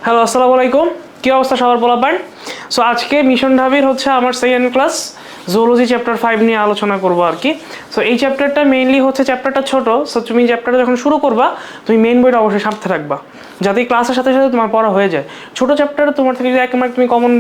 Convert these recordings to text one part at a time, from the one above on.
Hello, আসসালামু আলাইকুম। কী অবস্থা সবার বলাবেন? সো আজকে মিশন ঢাবির হচ্ছে আমার সেকেন্ড ক্লাস জুওলজি চ্যাপ্টার 5 নিয়ে আলোচনা করব আর কি। সো এই চ্যাপ্টারটা মেইনলি হচ্ছে চ্যাপ্টারটা ছোট। সো তুমি চ্যাপ্টারটা যখন শুরু করবা তুমি মেইন বইটা অবশ্যই সাথে রাখবা, যাতে ক্লাসের সাথে সাথে তোমার পড়া হয়ে যায়। ছোটো চ্যাপ্টারে তোমার থেকে যদি এক মার্ক তুমি কমন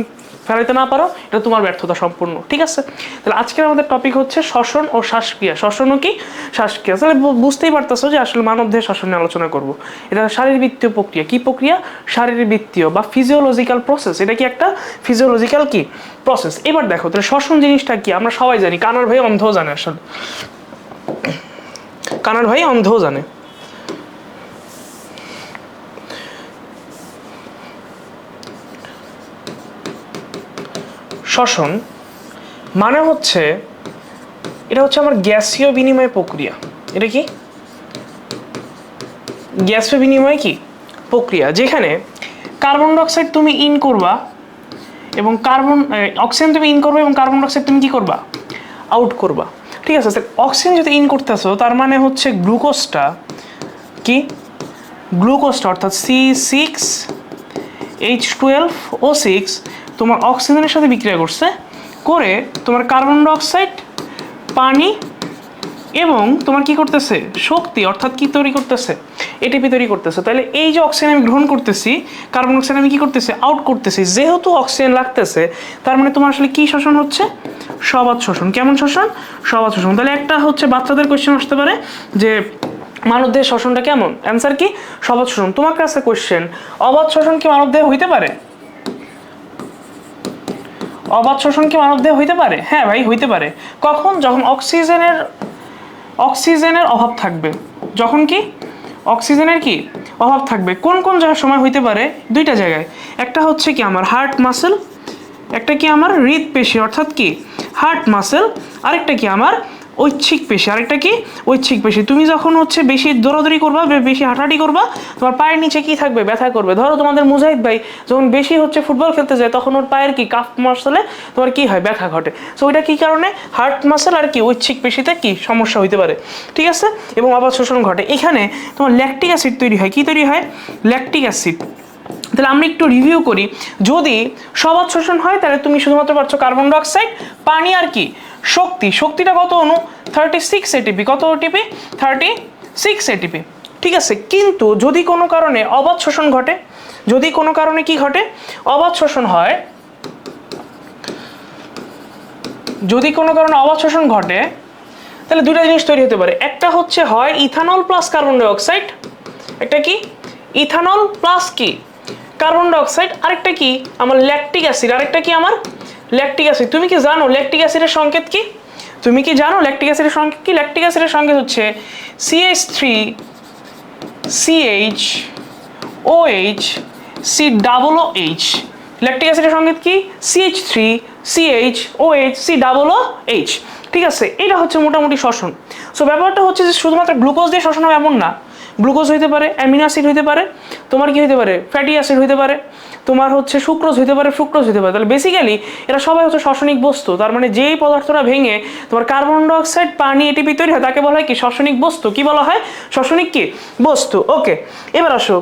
ফেলাইতে না পারো, এটা তোমার ব্যর্থতা সম্পূর্ণ, ঠিক আছে? তাহলে আজকের আমাদের টপিক হচ্ছে শ্বসন ও শ্বাসক্রিয়া। শ্বসন ও কি শ্বাসক্রিয়া, তাহলে বুঝতেই পারতেছো যে আসলে মানবদেহের শ্বসন নিয়ে আলোচনা করব। এটা শারীরবৃত্তীয় প্রক্রিয়া। কি প্রক্রিয়া? শারীরবৃত্তীয় বা ফিজিওলজিক্যাল প্রসেস। এটা কি একটা ফিজিওলজিক্যাল কি প্রসেস। এবার দেখো তাহলে শ্বসন জিনিসটা কি আমরা সবাই জানি, কানার ভাই অন্ধও জানে। আসলে কানার ভাই অন্ধও জানে। শ্বসন মানে হচ্ছে এটা হচ্ছে আমার গ্যাসীয় বিনিময় প্রক্রিয়া। এটা কি গ্যাসীয় বিনিময় কি প্রক্রিয়া, যেখানে কার্বন ডাইঅক্সাইড তুমি ইন করবা এবং অক্সিজেন তুমি ইন করবে এবং কার্বন ডাইঅক্সাইড তুমি কি করবা আউট করবা, ঠিক আছে? অক্সিজেন যদি ইন করতেছো তার মানে হচ্ছে গ্লুকোজটা অর্থাৎ C6H12O6 তোমার অক্সিজেনের সাথে বিক্রিয়া করে তোমার কার্বন ডাইঅক্সাইড, পানি এবং তোমার কি করতেছে শক্তি অর্থাৎ কি তৈরি করতেছে এটিপি তৈরি করতেছে। তাহলে এই যে অক্সিজেন আমি গ্রহণ করতেছি, কার্বন ডাইঅক্সাইড আমি কি করতেছি আউট করতেছি। যেহেতু অক্সিজেন লাগতেছে তার মানে তোমার আসলে কি শোষণ হচ্ছে? সবাত শোষণ। কেমন শোষণ? সবাত শোষণ। তাহলে একটা হচ্ছে বাচ্চাদের কোয়েশ্চেন আসতে পারে যে মানবদেহের শোষণটা কেমন? অ্যান্সার কি? সবাত শোষণ। তোমার কাছে কোয়েশ্চেন, অবাত শোষণ কি মানবদেহে হইতে পারে? অবাত শোষণ কি মানবদেহে হইতে পারে? হ্যাঁ ভাই, হইতে পারে। কখন? যখন অক্সিজেনের অভাব থাকবে। যখন কি অক্সিজেনের কি অভাব থাকবে। কোন কোন জায়গার সময় হইতে পারে? দুইটা জায়গায়। একটা হচ্ছে কি আমার হার্ট মাসেল, একটা কি আমার হৃদপেশি অর্থাৎ কি হার্ট মাসেল, আরেকটা কি আমার ঐচ্ছিক পেশি, আরেকটা কি ঐচ্ছিক পেশি। তুমি যখন হচ্ছে বেশি দৌড়াদৌড়ি করবা, বেশি হাঁটাহাঁটি করবা, তোমার পায়ের নিচে কি থাকবে? ব্যথা করবে। ধরো তোমাদের মুজাহিদ ভাই যখন বেশি হচ্ছে ফুটবল খেলতে যায় তখন ওর পায়ের কি কাফ মাসলে তোমার কি হয়? ব্যথা ঘটে। সো ওইটা কি কারণে? হার্ট মাসেল আর কি ঐচ্ছিক পেশিতে কি সমস্যা হইতে পারে, ঠিক আছে? এবং অবাত শোষণ ঘটে। এখানে তোমার ল্যাকটিক অ্যাসিড তৈরি হয়। কি তৈরি হয়? Lactic acid. তাহলে আমরা একটু রিভিউ করি। যদি সবাত শোষণ হয় তাহলে তুমি শুধুমাত্র পাচ্ছ কার্বন ডাইঅক্সাইড, পানি আর কি শক্তিটা কত অণু? 36 এটিপি। কত এটিপি? 36 এটিপি, ঠিক আছে? কিন্তু যদি কোনো কারণে অবাত শোষণ ঘটে, যদি কোনো কারণে কি ঘটে? অবাত শোষণ হয়, যদি কোনো কারণে অবাত শোষণ ঘটে তাহলে দুটো জিনিস তৈরি হতে পারে। একটা হচ্ছে হয় ইথানল প্লাস কার্বন ডাইঅক্সাইড, একটা কি ইথানল প্লাস কি কার্বন ডাইঅক্সাইড, আরেকটা কি আমার ল্যাকটিক অ্যাসিড, আরেকটা কি আমার ল্যাকটিক অ্যাসিড। তুমি কি জানো ল্যাকটিক অ্যাসিডের সংকেত কি? তুমি কি জানো ল্যাকটিক অ্যাসিডের সংকেত কি? ল্যাকটিক অ্যাসিডের সংকেত হচ্ছে CH3CH OH COOH। ল্যাকটিক অ্যাসিডের সংকেত কি? CH3CH OH COOH, ঠিক আছে? এটা হচ্ছে মোটামুটি শ্বসন। সো ব্যাপারটা হচ্ছে যে শুধুমাত্র গ্লুকোজ দিয়ে শ্বসন হবে এমন না। গ্লুকোজ হইতে পারে, অ্যামিনো অ্যাসিড হইতে পারে, তোমার কি হইতে পারে ফ্যাটি অ্যাসিড হইতে পারে, তোমার হচ্ছে সুক্রোজ হইতে পারে, ফ্রুক্টোজ হইতে পারে। তাহলে বেসিক্যালি এরা সবাই হচ্ছে শ্বসনিক বস্তু। তার মানে যেই পদার্থটা ভেঙে তোমার কার্বন ডাইঅক্সাইড, পানি, এটিপি তৈরি হয় তাকে বলা হয় কি শ্বসনিক বস্তু। কি বলা হয়? শ্বসনিক কি বস্তু। ওকে, এবার আসো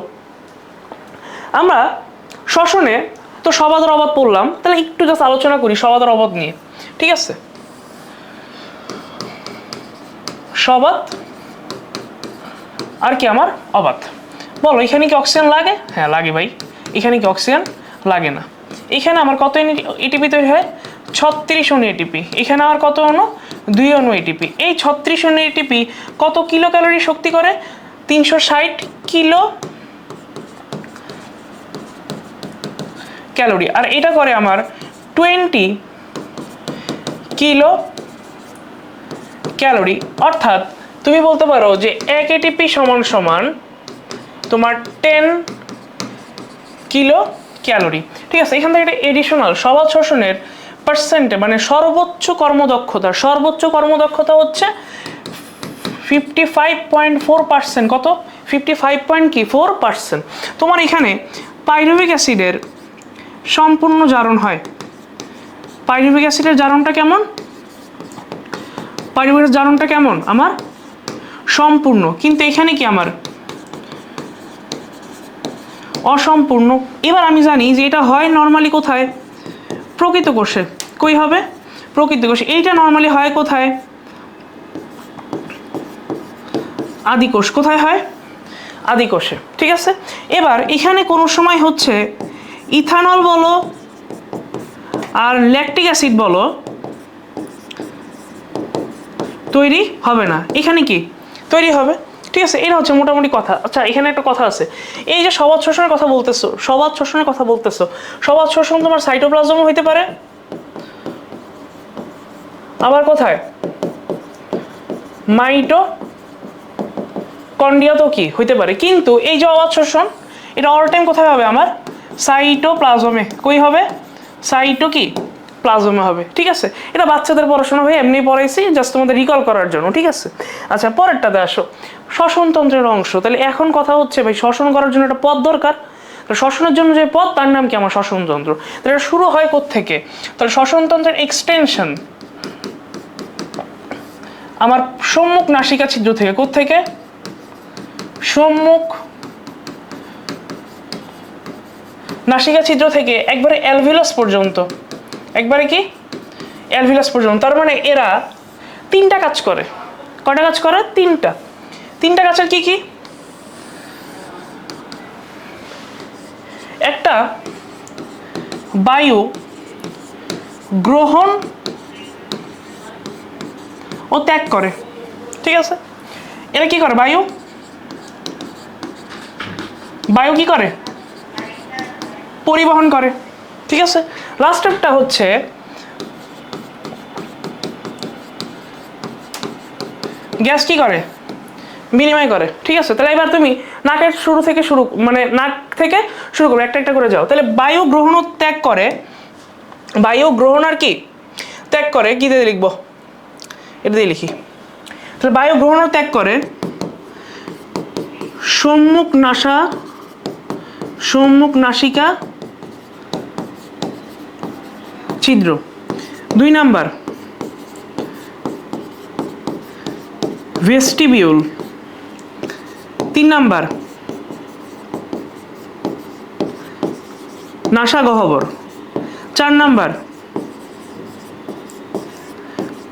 আমরা শ্বসনে তো সবাদ আর অবাদ পড়লাম, তাহলে একটু জাস্ট আলোচনা করি সবাদ আর অবাদ নিয়ে, ঠিক আছে? সবাদ আর কি আমার অবাত। বলো এখানে কি অক্সিজেন লাগে? হ্যাঁ লাগে ভাই। এখানে কি অক্সিজেন লাগে না। এখানে আমার কত এটিপি তৈরি হয়? 36 অণু এটিপি। এখানে আমার কত অণু? 2 অণু এটিপি। এই 36 অণু এটিপি কত কিলো ক্যালোরি শক্তি করে? 360 কিলো ক্যালোরি। আর এটা করে আমার 20 কিলো ক্যালোরি। অর্থাৎ তুমি বলতে পারো যে 1 এটিপি সমান সমান তোমার 10 কিলো ক্যালোরি, ঠিক আছে? এখান থেকে একটা এডিশনাল সবাত শোষণের পার্সেন্টে মানে সর্বোচ্চ কর্মদক্ষতা হচ্ছে 55.4%। কত? 55.4%। তোমার এখানে পাইরুভিক অ্যাসিডের সম্পূর্ণ জারণ হয়। পাইরুভিক অ্যাসিডের জারণটা কেমন? পাইরুভিক জারণটা কেমন? আমার সম্পূর্ণ। কিন্তু এখানে কি আমার অসম্পূর্ণ। এবার আমি জানি যে এটা হয় নর্মালি কোথায়, প্রকৃত কোষে। কই হবে, প্রকৃত কোষে। এইটা নর্মালি হয় কোথায়, আদিকোষ। কোথায় হয়, আদিকোষে। ঠিক আছে, এবার এখানে কোনো সময় হচ্ছে ইথানল বলো আর ল্যাকটিক অ্যাসিড বলো তৈরি হবে না, এখানে কি তৈরি হবে। ঠিক আছে, এটা হচ্ছে মোটামুটি কথা। আচ্ছা, এখানে একটা কথা আছে, এই যে সবাত শোষণের কথা বলতেছো, সবাত শোষণের কথা বলতেছো, সবাত শোষণ তোমার সাইটোপ্লাজমও হইতে পারে, আবার কোথায়, মাইটোকন্ড্রিয়াতেও কি হইতে পারে। কিন্তু এই যে অবাত শোষণ, এটা অল টাইম কোথায় হবে, আমার সাইটোপ্লাজমে। কই হবে, সাইটো কি প্লাজমে হবে। ঠিক আছে, এটা বাচ্চাদের পড়াশোনা হয়ে এমনি পড়াইছি, জাস্ট তোমাদের রিকল করার জন্য। ঠিক আছে, আচ্ছা পরেরটাতে আসো, শ্বসনতন্ত্রের অংশ। তাহলে এখন কথা হচ্ছে ভাই, শ্বসন করার জন্য একটা পথ দরকার। শ্বসনের জন্য যে পথ, তার নাম কি, আমার শ্বসনতন্ত্র। তাহলে এটা শুরু হয় কোত্থেকে, তাহলে শ্বসনতন্ত্রের এক্সটেনশন আমার সম্মুখ নাসিকা ছিদ্র থেকে। কোত্থেকে, সম্মুখ নাসিকা ছিদ্র থেকে একবারে অ্যালভিউলাস পর্যন্ত। একবারে কি, অ্যালভিউলাস পর্যন্ত। তার মানে এরা তিনটা কাজ করে। কয়টা কাজ করে, তিনটা। তিনটা কাজের কি কি, একটা বায়ু গ্রহণ ও ত্যাগ করে। ঠিক আছে, এরা কি করে, বায়ু কি করে, পরিবহন করে। ঠিক আছে, লাস্টেরটা হচ্ছে গ্যাস কি করে, বিনিময় করে। ঠিক আছে, তাহলে এবার তুমি নাকের শুরু থেকে মানে নাক থেকে শুরু করো, একটা একটা করে যাও। তাহলে বায়ু গ্রহণ ও ত্যাগ করে, বায়ু গ্রহণ আর কি ত্যাগ করে, কি দিয়ে লিখবো, এটা দিয়ে লিখি। তাহলে বায়ু গ্রহণ ও ত্যাগ করে সম্মুখ নাসিকা ছিদ্র। 2 নাম্বার ভেস্টিবিউল। 3 নাম্বার নাসাগহ্বর। 4 নাম্বার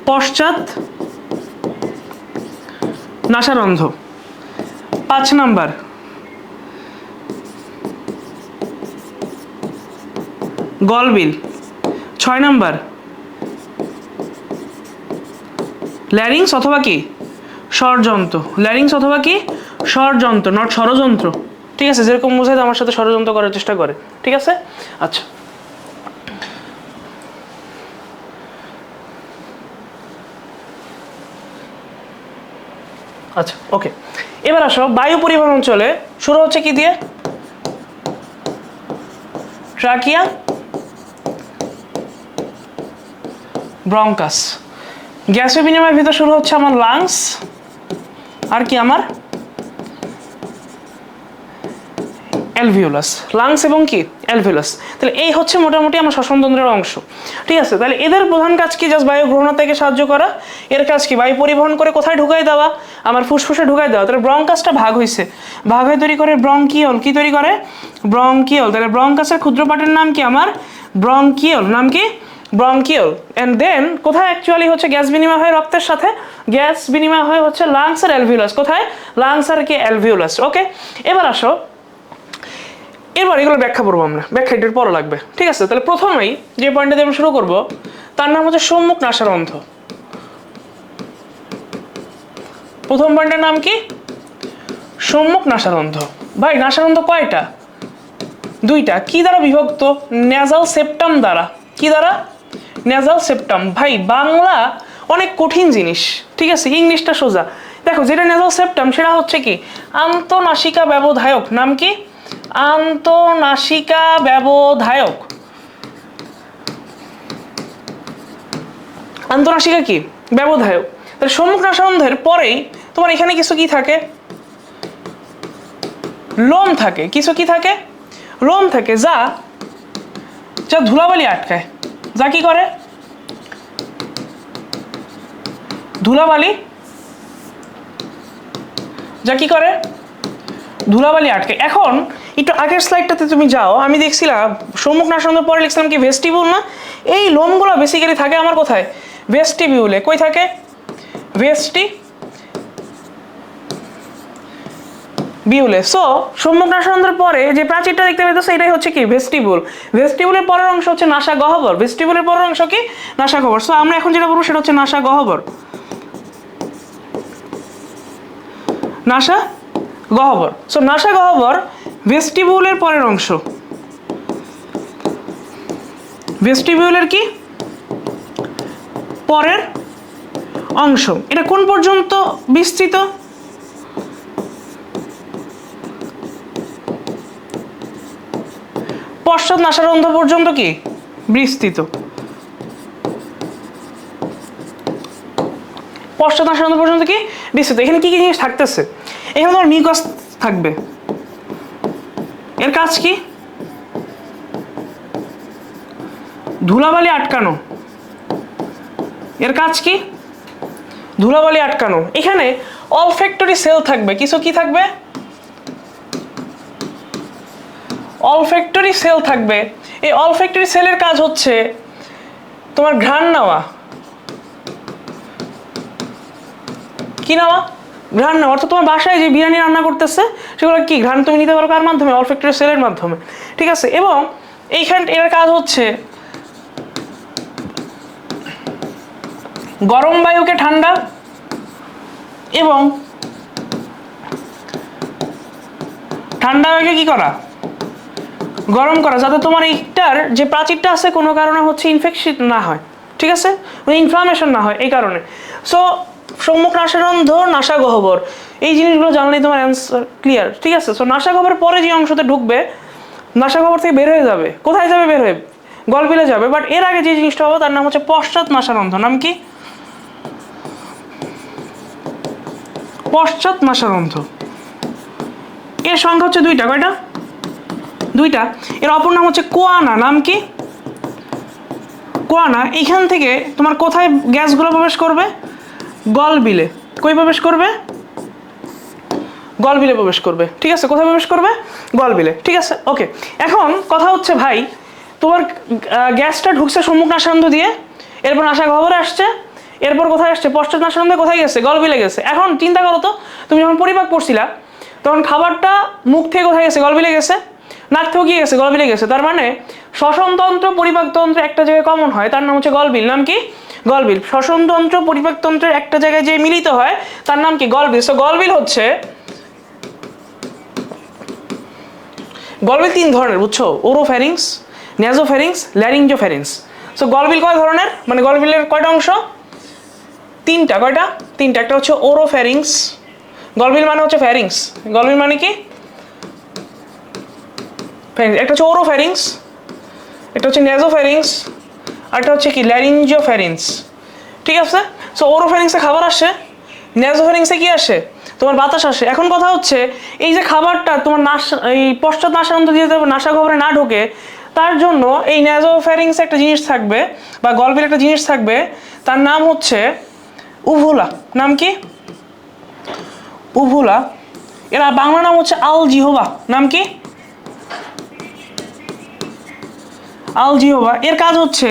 পশ্চাৎ নাসারন্ধ্র। 5 নাম্বার গলবিল। 6 নাম্বার ল্যারিংস অথবা কি ষড়যন্ত্র। ল্যারিংস অথবা কি ষড়যন্ত্র, নট ষড়যন্ত্র। ঠিক আছে, যেরকম বোঝায় আমার সাথে ষড়যন্ত্র করার চেষ্টা করে। ঠিক আছে, আচ্ছা আচ্ছা ওকে। এবার আসো, বায়ু পরিবহন অঞ্চলে শুরু হচ্ছে কি দিয়ে, ট্রাকিয়া, ব্রঙ্কাস। গ্যাসীয় বিনিময়ের ভিতর শুরু হচ্ছে আমার লাংস আর কি, আমার অ্যালভিউলাস। লাংস এবং কি অ্যালভিউলাস। তাহলে এই হচ্ছে মোটামুটি আমার শ্বসনতন্ত্রের অংশ। ঠিক আছে, তাহলে এদের প্রধান কাজ কি, জাস্ট বায়ু গ্রহণ থেকে সাহায্য করা। এর কাজ কি, বায়ু পরিবহন করে কোথায় ঢুকাই দেওয়া, আমার ফুসফুসে ঢুকাই দেওয়া। তাহলে ব্রঙ্কাসটা ভাগ হয়েছে, ভাগ হয়ে তৈরি করে ব্রঙ্কিওল। কি তৈরি করে, ব্রঙ্কিওল। তাহলে ব্রঙ্কাসের ক্ষুদ্র পার্টের নাম কি, আমার ব্রঙ্কিওল। নাম কি, ব্রঙ্কিওল। এন্ড দেন কোথায় অ্যাকচুয়ালি হচ্ছে গ্যাস বিনিময় হয়, রক্তের সাথে গ্যাস বিনিময় হয় হচ্ছে লাংস আর অ্যালভিউলাস। কোথায়, লাংস আর কি অ্যালভিউলাস। ওকে, এবার আসো, এবার এগুলো ব্যাখ্যা করবো আমরা, ব্যাখ্যা এটার পরে লাগবে। ঠিক আছে, তাহলে প্রথমেই যে পয়েন্টটা দিয়ে আমরা শুরু করবো, তার নাম হচ্ছে সম্মুখ নাসারন্ধ্র। প্রথম পয়েন্টের নাম কি, সম্মুখ নাসারন্ধ্র। ভাই নাসারন্ধ্র কয়টা, 2টা। কি দ্বারা বিভক্ত, নেজাল সেপ্টাম দ্বারা। কি দ্বারা, নেজাল সেপ্টাম। ভাই বাংলা অনেক কঠিন জিনিস, ঠিক আছে, ইংলিশটা সোজা। দেখো, যেটা নেজাল সেপ্টাম সেটা হচ্ছে কি, আন্তঃনাসিকা ব্যবধায়ক। নাম কি, আন্তঃনাসিকা ব্যবধায়ক। আন্তঃনাসিকা কি ব্যবধায়ক। তাহলে সম্মুখ নাসারন্ধ্রের পরেই তোমার এখানে কিছু কি থাকে, লোম থাকে। কিছু কি থাকে, লোম থাকে, যা ধুলাবালি আটকায়। যা কি করে, ধুলাবালি, যা কি করে, ধুলাবালি আটকে। এখন একটু আগের স্লাইডটাতে তুমি যাও, আমি দেখছিলাম সম্মুখ নাসারন্ধ্র পরে লিখছিলাম কি ভেস্টিবিউল না, এই লোমগুলো বেসিক্যালি থাকে আমার কোথায়, ভেস্টিবিউলে। কই থাকে, ভেস্টিবিউলে। সো সম্মুখ নাসারন্ধ্রের পরে যে প্রাচীরটা দেখতে পেতেছো এটাই হচ্ছে কি ভেস্টিবিউল। ভেস্টিবিউলের পরের অংশ হচ্ছে নাসা গহ্বর, ভেস্টিবিউলের পরের অংশ কি নাসা গহ্বর। সো আমরা এখন যেটা বলবো সেটা হচ্ছে নাসা গহ্বর, নাসা গহ্বর। সো নাসা গহ্বর ভেস্টিবিউলের পরের অংশ, ভেস্টিবিউলের কি পরের অংশ। এটা কোন পর্যন্ত বিস্তৃত, পশ্চাৎ নাসারন্ধ্র পর্যন্ত কি বিস্তৃত, পশ্চাৎ নাসারন্ধ্র পর্যন্ত কি বিস্তৃত। এখানে কি কি জিনিস থাকতেছে, এখানে তোমার মিউকাস থাকবে, এর কাজ কি ধুলাবালি আটকানো, এর কাজ কি ধুলাবালি আটকানো। এখানে অলফ্যাক্টরি সেল থাকবে, কিছু কি থাকবে অলফ্যাক্টরি সেল থাকবে। এই অলফ্যাক্টরি সেলের কাজ হচ্ছে তোমার ঘ্রাণ নেওয়া, কি নেওয়া ঘ্রাণ নেওয়া। অর্থাৎ তোমার বাসায় যে বিরিয়ানি রান্না করতেছে সেগুলো কি ঘ্রাণ তুমি নিতে পারো কার মাধ্যমে, অলফ্যাক্টরি সেলের মাধ্যমে, ঠিক আছে। এবং এইখান এর কাজ হচ্ছে গরম বায়ুকে ঠান্ডা এবং ঠান্ডা বায়ুকে কি করা গরম করা, যাতে তোমার এইটার যে প্রাচীরটা আছে কোনো কারণে হচ্ছে ইনফেকশন না হয়, ঠিক আছে, ইনফ্লামেশন না হয় এই কারণে। সো সম্মুখ নাসারন্ধ্র নাসা গহ্বর এই জিনিসগুলো জানলেই তোমার অ্যান্সার ক্লিয়ার, ঠিক আছে। সো নাসা গহ্বরের পরে যে অংশতে ঢুকবে নাসা গহ্বর থেকে বের হয়ে যাবে, কোথায় যাবে বের হয়ে গলবিলে যাবে। বাট এর আগে যে জিনিসটা হবে তার নাম হচ্ছে পশ্চাৎ নাসারন্ধ্র। নাম কি পশ্চাৎ নাসারন্ধ্র। এর সংখ্যা হচ্ছে দুইটা, কয়টা দুইটা। এর অপর নাম হচ্ছে কোয়ানা। নাম কি কোয়ানা। এইখান থেকে তোমার কোথায় গ্যাসগুলো প্রবেশ করবে গলবিলে, কই প্রবেশ করবে গলবিলে প্রবেশ করবে, ঠিক আছে। কোথায় প্রবেশ করবে গলবিলে, ঠিক আছে ওকে। এখন কথা হচ্ছে ভাই তোমার গ্যাসটা ঢুকছে সম্মুখ নাসারন্ধ্র দিয়ে, এরপর নাসা গহ্বরে আসছে, এরপর কোথায় আসছে পশ্চাৎ নাসারন্ধ্রে, কোথায় গেছে গলবিলে গেছে। এখন চিন্তা করো তো তুমি যখন পরিপাক করছিলা তখন খাবারটা মুখ থেকে কোথায় গেছে গলবিলে গেছে, নাক থেকেও গিয়ে গেছে গলবিলে গেছে। তার মানে শ্বসনতন্ত্র পরিপাকতন্ত্র একটা জায়গায় কমন হয়, তার নাম হচ্ছে গলবিল। নাম কি গলবিল। শ্বসনতন্ত্র পরিপাকতন্ত্রের একটা জায়গায় যে মিলিত হয় তার নাম কি গলবিল। সো গলবিল হচ্ছে গলবিল তিন ধরনের বুঝছো, ওরোফ্যারিংস, ন্যাজোফ্যারিংস, ল্যারিঞ্জোফ্যারিংস। সো গলবিল কয় ধরনের, মানে গলবিলের কয়টা অংশ তিনটা, কয়টা তিনটা। একটা হচ্ছে ওরোফ্যারিংস, গলবিল মানে হচ্ছে ফ্যারিংস, গলবিল মানে কি একটা হচ্ছে ওরোফ্যারিংস, একটা হচ্ছে ন্যাজোফ্যারিংস, আর একটা হচ্ছে কি ল্যারিঞ্জিওফ্যারিংস, ঠিক আছে। সো ওরোফ্যারিংসে খাবার আসে, ন্যাজোফ্যারিংসে কি আসে তোমার বাতাস আসে। এখন কথা হচ্ছে এই যে খাবারটা তোমার এই পশ্চাৎ নাসারন্ধ্র দিয়ে নাসা গহ্বরে না ঢোকে তার জন্য এই ন্যাজোফ্যারিংসে একটা জিনিস থাকবে বা গলবিল একটা জিনিস থাকবে, তার নাম হচ্ছে উভুলা। নাম কি উভুলা। এরা বাংলা নাম হচ্ছে আলজিহ্বা। নাম কি আলজিহ্বা। এর কাজ হচ্ছে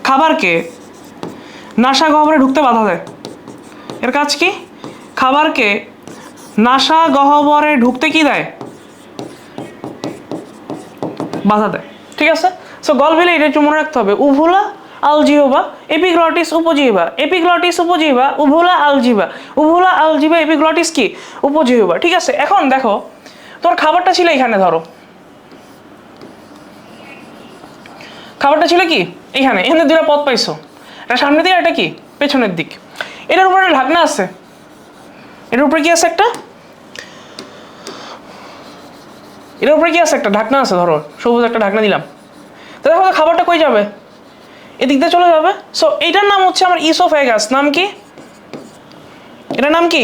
খাবারকে নাসা গহ্বরে ঢুকতে বাধা দেয়। এর কাজ কি খাবারকে নাসা গহ্বরে ঢুকতে কি দেয় বাধা দেয়, ঠিক আছে। সো গলবিলে এটা একটু মনে রাখতে হবে, উভুলা আলজিহ্বা, এপিগ্লটিস উপজিহ্বা, এপিগ্লটিস উপজিহ্বা, উভুলা আলজিহ্বা, উভুলা আলজিহ্বা, এপিগ্লটিস কি উপজিহ্বা, ঠিক আছে। এখন দেখো তোমার খাবারটা ছিল এখানে, ধরো খাবারটা ছিল কি এখানে, এখানে দুটো পথ পাইছো, এটা সামনের দিকে এটা কি পেছনের দিক। এটার উপরে ঢাকনা আছে, এটার উপরে কি আছে একটা, এটার উপরে কি আছে একটা ঢাকনা আছে, ধরো সবুজ একটা ঢাকনা দিলাম। তো দেখো খাবারটা কই যাবে এদিক দিয়ে চলে যাবে। সো এটার নাম হচ্ছে আমার ইসোফেগাস। নাম কি এটার নাম কি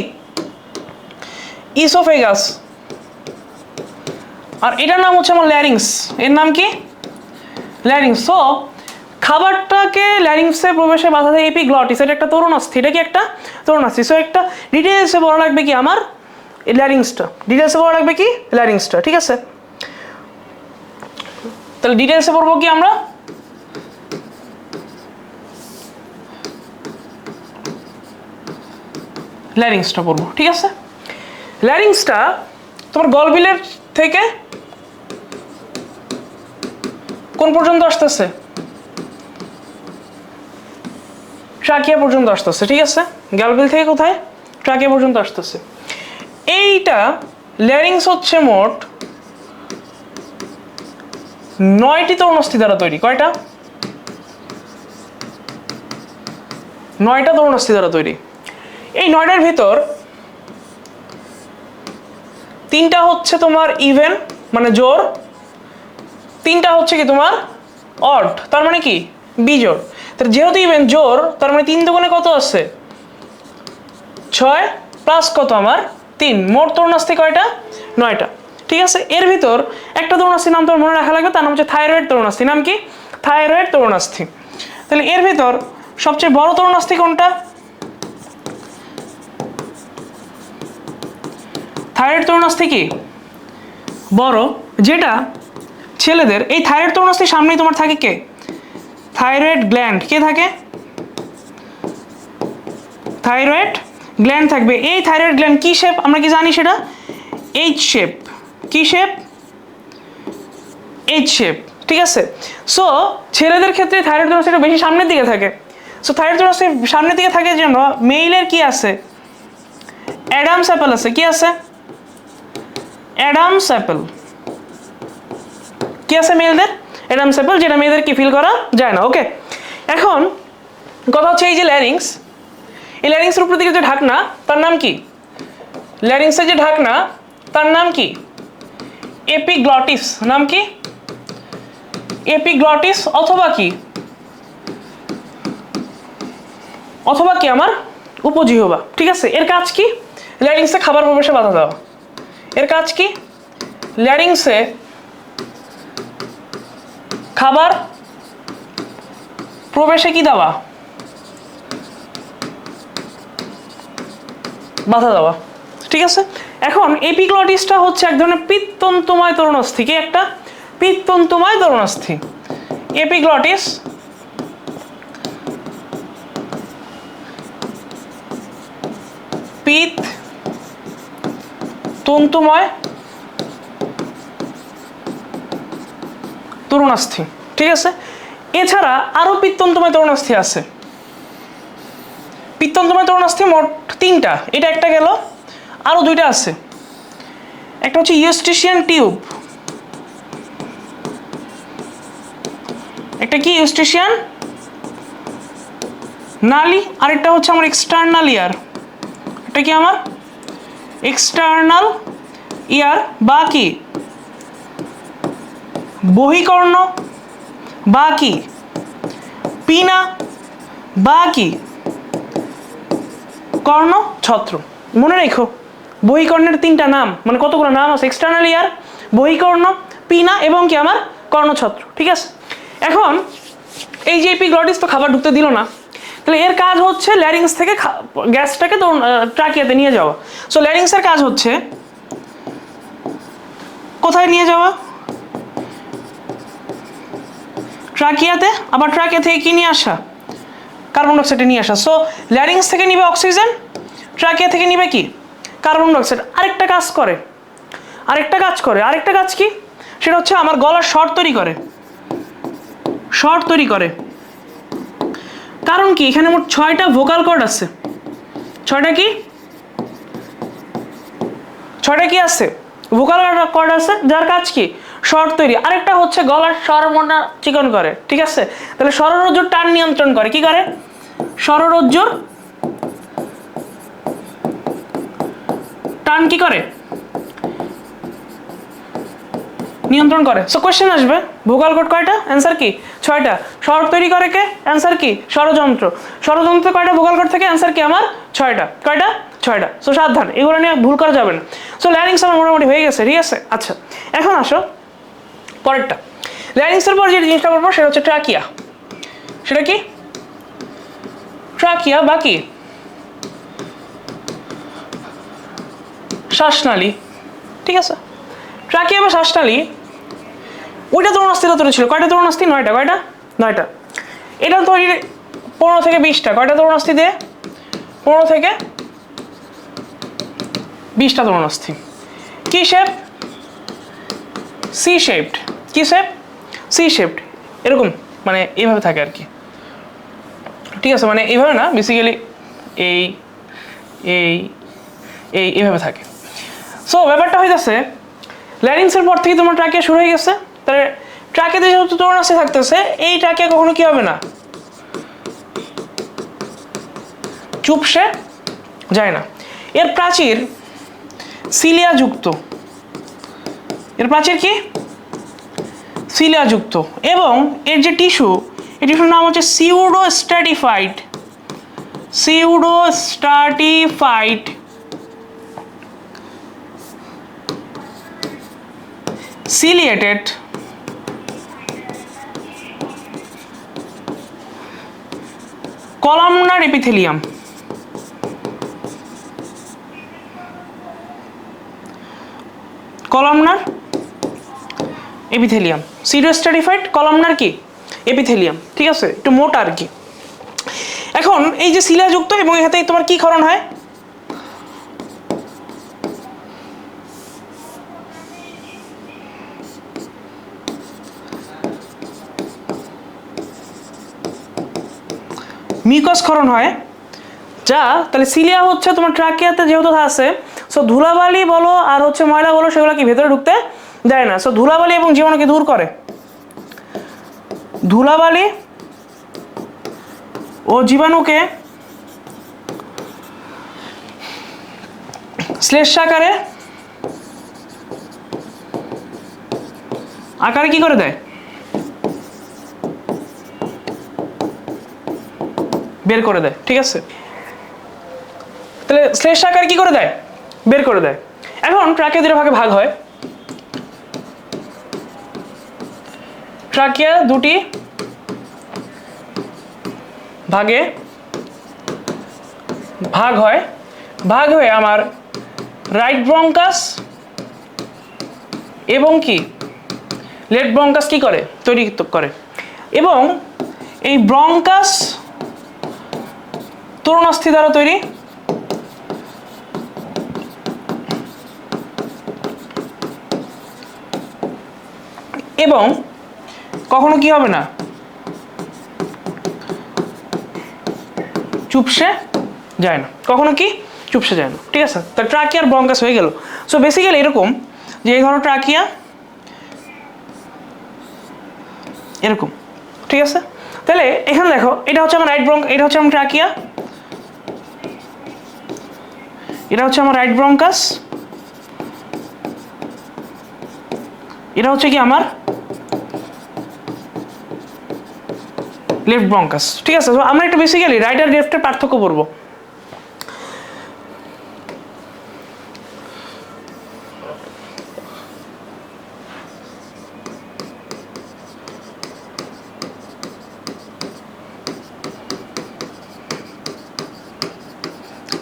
ইসোফেগাস। আর এটার নাম হচ্ছে আমার ল্যারিংস। এর নাম কি ল্যারিংস। সো খাবারটাকে ল্যারিংসে প্রবেশে বাধা দেয় এপিগ্লটিস, এটা একটা তরুণাস্থি, এটা কি একটা তরুণাস্থি। সো একটা ডিটেলসে বলা লাগবে কি আমার ল্যারিংসটা, ডিটেলসে বলা লাগবে কি ল্যারিংসটা, ঠিক আছে। তাহলে ডিটেলসে পড়বো কি আমরা, ল্যারিংসটা পড়বো, ঠিক আছে। ল্যারিংসটা তোমার গলবিলের থেকে কোন পর্যন্ত আসতেছে, ট্রাকিয়া পর্যন্ত আসতেছে, ঠিক আছে। গলবিল থেকে কোথায়, ট্রাকিয়া পর্যন্ত আসতেছে। এইটা ল্যারিংস হচ্ছে মোট 9টি তরুণাস্থি দ্বারা তৈরি। কয়টা, 9টা তরুণাস্থি দ্বারা তৈরি। এই 9টার ভিতর 3টা হচ্ছে তোমার ইভেন মানে জোড়, 3টা হচ্ছে কি তোমার অড, তার মানে কি বিজোড়। তাহলে যেহেতু ইভেন জোড়, তার মানে 3 দুগুণে কত আছে 6 প্লাস কত আমার 3, মোট তরুণাস্থি কয়টা 9টা, ঠিক আছে। এর ভিতর একটা তরুণাস্থির নাম তোমার মনে রাখা লাগবে, তার নাম হচ্ছে থাইরয়েড তরুণাস্থি। নাম কি, থাইরয়েড তরুণাস্থি। তাহলে এর ভিতর সবচেয়ে বড় তরুণাস্থি কোনটা, থাইরয়েড তরুণাস্থি কি বড়, যেটা ছেলেদের। এই থাইরয়েড তরুণাস্থির সামনেই তোমার থাকে কে, থাইরয়েড গ্ল্যান্ড। কে থাকে, থাইরয়েড গ্ল্যান্ড থাকবে। এই থাইরয়েড গ্ল্যান্ড কি শেপ আমরা কি জানি, সেটা এইচ শেপ। কি শেপ, এইচ শেপ, ঠিক আছে। সো ছেলেদের ক্ষেত্রে থাইরয়েড তরুণাস্থিটা বেশি সামনের দিকে থাকে। সো থাইরয়েড তরুণাস্থি সামনের দিকে থাকে জন্য মেইলের কি আছে, অ্যাডামস অ্যাপেল আছে। কি আছে, অ্যাডামস অ্যাপেল। কি আছে মেয়েদের, অ্যাডামস অ্যাপেল, যেটা মেয়েদের কি ফিল করা যায় না। ওকে, এখন কথা হচ্ছে এই যে ল্যারিংস, এই ল্যারিংসের উপর দিকে যে ঢাকনা তার নাম কি, ল্যারিংসের যে ঢাকনা তার নাম কি এপিগ্লটিস। নাম কি, এপিগ্লটিস, অথবা কি, অথবা কি আমার উপজিহ্বা, ঠিক আছে। এর কাজ কি, ল্যারিংসে খাবার প্রবেশে বাধা দেওয়া। এর কাজ কি, ল্যারিংসে খাবার প্রবেশে কি দেওয়া, বাধা দেওয়া, ঠিক আছে। এখন এপিগ্লটিসটা হচ্ছে এক ধরনের পিত্তন্তময় তরুণাস্থি। কি একটা পিত্তন্তময় তরুণাস্থি, এপিগ্লটিস পিত তন্তুময় তরুণাস্থি, ঠিক আছে। এছাড়া আরো পিত্তন্তময় তরুণাস্থি আছে। পিত্তন্তময় তরুণাস্থি মোট 3টা, এটা একটা গেল, আরো 2টা আছে। একটা হচ্ছে ইউস্টিশিয়ান টিউব, একটা কি ইউস্টিশিয়ান নালী, আরেকটা হচ্ছে আমার এক্সটার্নাল ইয়ার। এটা কি আমার এক্সটার্নাল ইয়ার বা কি বহিকর্ণ বা কি পিনা বা কি কর্ণ ছত্র। মনে রেখো বহিকর্ণের 3টা নাম, মানে কতগুলো নাম আছে, এক্সটার্নাল ইয়ার, বহিকর্ণ, পিনা এবং কি আমার কর্ণছত্র, ঠিক আছে। এখন এই যে এপিগ্লটিস তো খাবার ঢুকতে দিল না, তাহলে এর কাজ হচ্ছে ল্যারিংস থেকে গ্যাসটাকে ট্রাকিয়াতে নিয়ে যাওয়া। সো ল্যারিংসের কাজ হচ্ছে কোথায় নিয়ে যাওয়া, ট্রাকিয়াতে, আবার ট্রাকিয়া থেকে কি নিয়ে আসা, কার্বন ডাইঅক্সাইড নিয়ে আসা। সো ল্যারিংস থেকে নিবে অক্সিজেন, ট্রাকিয়া থেকে নিবে কি কার্বন ডাইঅক্সাইড। আরেকটা কাজ করে, আরেকটা কাজ কি, সেটা হচ্ছে আমার গলার শর্ট তৈরি করে। কারণ কি, এখানে মোট 6টা ভোকাল কর্ড আছে। 6টা কি আছে, ভোকাল কর্ড আছে, যার কাজ কি শর্ট তৈরি। আরেকটা হচ্ছে গলার স্বরমণ্ডল চিকন করে, ঠিক আছে। তাহলে স্বররজ্জুর টান নিয়ন্ত্রণ করে। কি করে, স্বররজ্জুর টান কি করে, নিয়ন্ত্রণ করে। সো কোশ্চেন আসবে ভোকাল কর্ড কয়টা, অ্যান্সার কি 6টা। স্বর তৈরি করে কে, অ্যান্সার কি ষড়যন্ত্র। ষড়যন্ত্র কয়টা ভোকাল কর্ড থেকে, অ্যান্সার কি আমার 6টা। কয়টা, 6টা। সো সাবধান, এগুলো নিয়ে ভুল করা যাবে না। সো ল্যারিংস আমার মোটামুটি হয়ে গেছে, ঠিক আছে। আচ্ছা এখন আসো পরেরটা, ল্যারিংসের পর যে জিনিসটা বলবো সেটা হচ্ছে ট্রাকিয়া। সেটা কি ট্রাকিয়া বা কি শ্বাসনালী, ঠিক আছে। ট্রাকিয়া বা শ্বাসনালী, ওইটা তরুণাস্থিটা তৈরি ছিল কয়টা তরুণাস্থি? 9টা। কয়টা? 9টা। এটা তৈরি 15 থেকে 20টা। কয়টা তরুণাস্থি দিয়ে? 15 থেকে 20টা তরুণাস্থি। কি শেপ? C shaped. কি শেপ? C shaped. এরকম মানে এইভাবে থাকে আর কি, ঠিক আছে। মানে এইভাবে না, বেসিক্যালি এই এই এই এইভাবে থাকে। সো ব্যাপারটা হইতেছে ল্যারিংসের পর থেকে তোমার ট্রাকিয়া শুরু হয়ে গেছে, তাহলে ট্রাকিয়াতে যেহেতু তরুণাস্থি থাকতেছে, এই ট্রাকিয়া কখনো কি হবে না, চুপসে যায় না। এর প্রাচীর সিলিয়া যুক্ত। এর প্রাচীর কি? সিলিয়া যুক্ত। এবং এর যে টিস্যু, এই টিস্যুর নাম হচ্ছে pseudostratified. Pseudostratified ciliated columnar epithelium. Columnar epithelium, pseudostratified columnar কি এপিথেলিয়াম, ঠিক আছে, একটু মোটা আর কি। এখন এই যে শিলাযুক্ত এবং এখানে তোমার কি ক্ষরণ হয়? মিউকাস ক্ষরণ হয়, যা তাহলে সিলিয়া হচ্ছে তোমার ট্রাকিয়াতে যেহেতু আছে, সো ধুলাবালি বলো আর হচ্ছে ময়লা বলো সেগুলো কি ভেতরে ঢুকতে দেয় না। সো ধুলাবালি এবং জীবাণুকে দূর করে। ধুলাবালি ও জীবাণুকে শ্লেষ্মাকারে আকারে কি করে দেয়? বের করে দেয়, ঠিক আছে। তাহলে শ্লেষ্মাকারে কি করে দেয়? বের করে দেয়। এখন ট্রাকিয়া দুটো ভাগে ভাগ হয়। ট্রাকিয়া দুটি ভাগে ভাগ হয়। ভাগ হয়ে আমার রাইট ব্রঙ্কাস এবং কি লেফট ব্রঙ্কাস কি করে? তৈরি করে। এবং এই ব্রঙ্কাস তরুণাস্থি দ্বারা তৈরি। এবং কখনো কি হবে না, চুপসে যায় না। কখনো কি চুপসে যায় না, ঠিক আছে। তা ট্রাকিয়ার ব্রঙ্কাস হয়ে গেল। সো বেসিক্যালি এরকম যে এই ধরো ট্রাকিয়া এরকম, ঠিক আছে। তাহলে এখানে দেখো, এটা হচ্ছে আমার রাইট ব্রঙ্ক, এটা হচ্ছে আমার ট্রাকিয়া, এটা হচ্ছে আমার রাইট ব্রঙ্কাস, এটা হচ্ছে কি আমার লেফট ব্রঙ্কাস, ঠিক আছে। আমরা একটু বেসিক্যালি রাইট আর লেফটের পার্থক্য করব।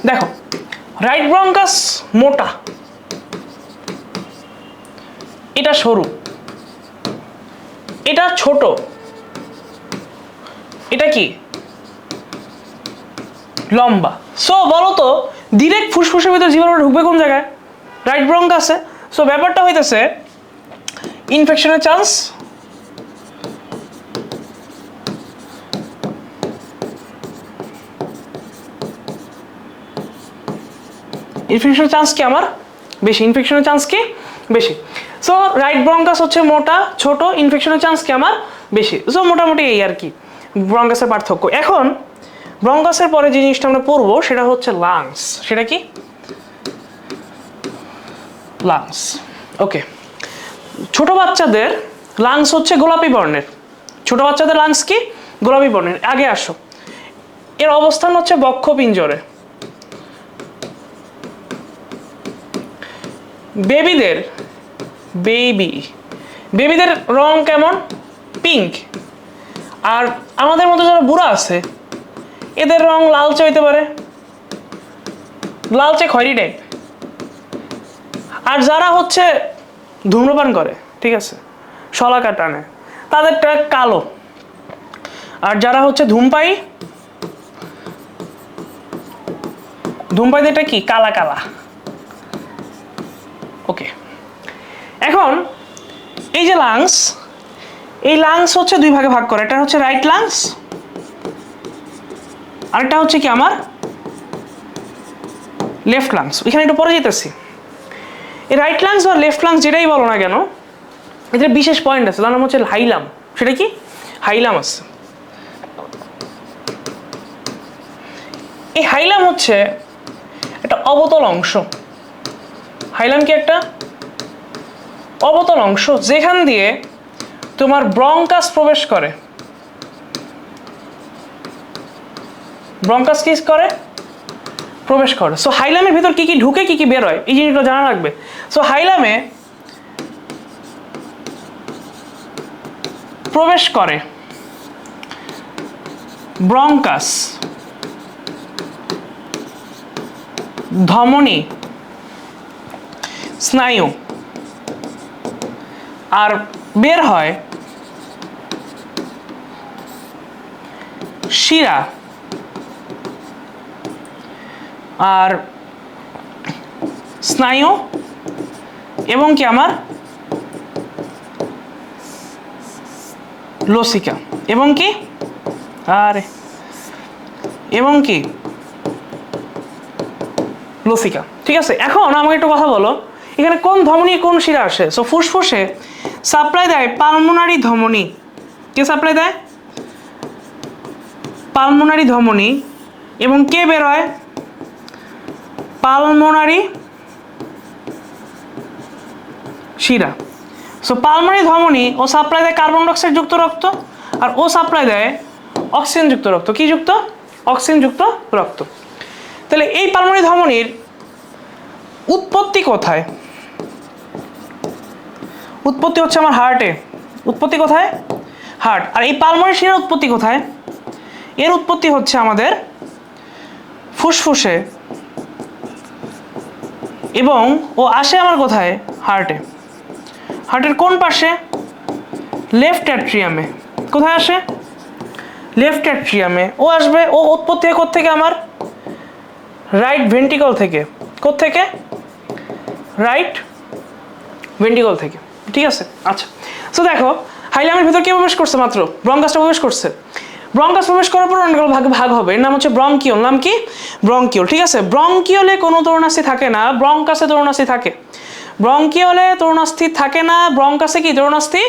দেখো, রাইট ব্রঙ্কাস মোটা, এটা সরু, এটা ছোট, এটা কি লম্বা। সো বলো তো ডিরেক্ট ফুসফুসের ভিতরে জীবাণু ঢুকবে কোন জায়গায়? রাইট ব্রঙ্কাসে। সো ব্যাপারটা হইতেছে ইনফেকশনের চান্স কি আমার বেশি, ইনফেকশনের চান্স কি বেশি। সো রাইট ব্রঙ্কাস হচ্ছে মোটা, ছোট, ইনফেকশনের চান্স কি আমার বেশি। সো মোটামুটি এই আর কি ব্রঙ্কাসের পার্থক্য। এখন ব্রঙ্কাসের পরে যে জিনিসটা আমরা পড়বো সেটা হচ্ছে লাংস। সেটা কি? লাংস। ওকে, ছোট বাচ্চাদের লাংস হচ্ছে গোলাপি বর্ণের। ছোট বাচ্চাদের লাংস কি গোলাপি বর্ণের। আগে আসো, এর অবস্থান হচ্ছে বক্ষপিঞ্জরে। বেবিদের রং কেমন? পিঙ্ক। আর আমাদের মধ্যে যারা বুড়া আছে এদের রং লালচে হইতে পারে, লালচে খয়েরি টাইপ। আর যারা হচ্ছে ধূম্রপান করে, ঠিক আছে, শলাকা টানে, তাদেরটা কালো। আর যারা হচ্ছে ধূমপাইদেরটা কি কালা কালা। ওকে, এখন এই যে লাংস, এই লাংস হচ্ছে দুই ভাগে ভাগ করে, এটা হচ্ছে রাইট লাংস, আরেকটা হচ্ছে কি আমার লেফট লাংস। এখানে একটু পরে যেতেছি। এই রাইট লাংস বা লেফট লাংস যেটাই বলো না কেন, এটার বিশেষ পয়েন্ট আছে, তার নাম হচ্ছে হাইলাম। সেটা কি? হাইলাম আছে। এই হাইলাম হচ্ছে একটা অবতল অংশ। হাইলাম কি একটা অবতল অংশ যেখান দিয়ে তোমার ব্রঙ্কাস প্রবেশ করে। ব্রঙ্কাস কি করে? প্রবেশ করে। সো হাইলামের ভিতর কি কি ঢুকে কি কি বের হয় এই জিনিসটা জানা রাখবে। সো হাইলামে প্রবেশ করে ব্রঙ্কাস, ধমনী, স্নায়ু, আর বের হয় শিরা আর স্নায়ু এবং কি আমার লসিকা এবং কি লসিকা। ঠিক আছে, এখন আমাকে একটু কথা বলো, এখানে কোন ধমনী কোন শিরা আসে? সো ফুসফুসে সাপ্লাই দেয় পালমোনারি ধমনী। কে সাপ্লাই দেয়? পালমোনারি ধমনী। এবং কে বের হয়? পালমোনারি শিরা। সো পালমোনারি ধমনী ও সাপ্লাই দেয় কার্বন ডাইঅক্সাইড যুক্ত রক্ত, আর ও সাপ্লাই দেয় অক্সিজেন যুক্ত রক্ত। কি যুক্ত? অক্সিজেন যুক্ত রক্ত। তাহলে এই পালমোনারি ধমনীর উৎপত্তি কোথায়? উৎপত্তি হচ্ছে আমার হার্টে। উৎপত্তি কোথায়? হার্ট। আর এই পালমোনারি শিরার উৎপত্তি কোথায়? এর উৎপত্তি হচ্ছে আমাদের ফুসফুসে এবং ও আসে আমার কোথায়? হার্টে। হার্টের কোন পাশে? লেফট অ্যাট্রিয়ামে। কোথায় আসে? লেফট অ্যাট্রিয়ামে। ও আসবে, ও উৎপত্তি হয় কোত্থেকে? আমার রাইট ভেন্ট্রিকল থেকে। কোত্থেকে? রাইট ভেন্ট্রিকল থেকে। ঠিক আছে, আচ্ছা। সো দেখো, হাইলামের ভিতর কে প্রবেশ করছে? মাত্র ব্রঙ্কাসটা প্রবেশ করছে। ব্রঙ্কাস প্রবেশ করার পর অনেকগুলো ভাগ হবে। এর নাম হচ্ছে ব্রঙ্কিওল। নাম কি? ব্রঙ্কিওল। ঠিক আছে, ব্রঙ্কিওলে কোনো তরুণাস্থি থাকে না, ব্রঙ্কাসে তরুণাস্থি থাকে। ব্রঙ্কিওলে তরুণাস্থি থাকে না, ব্রঙ্কাসে কি তরুণাস্থি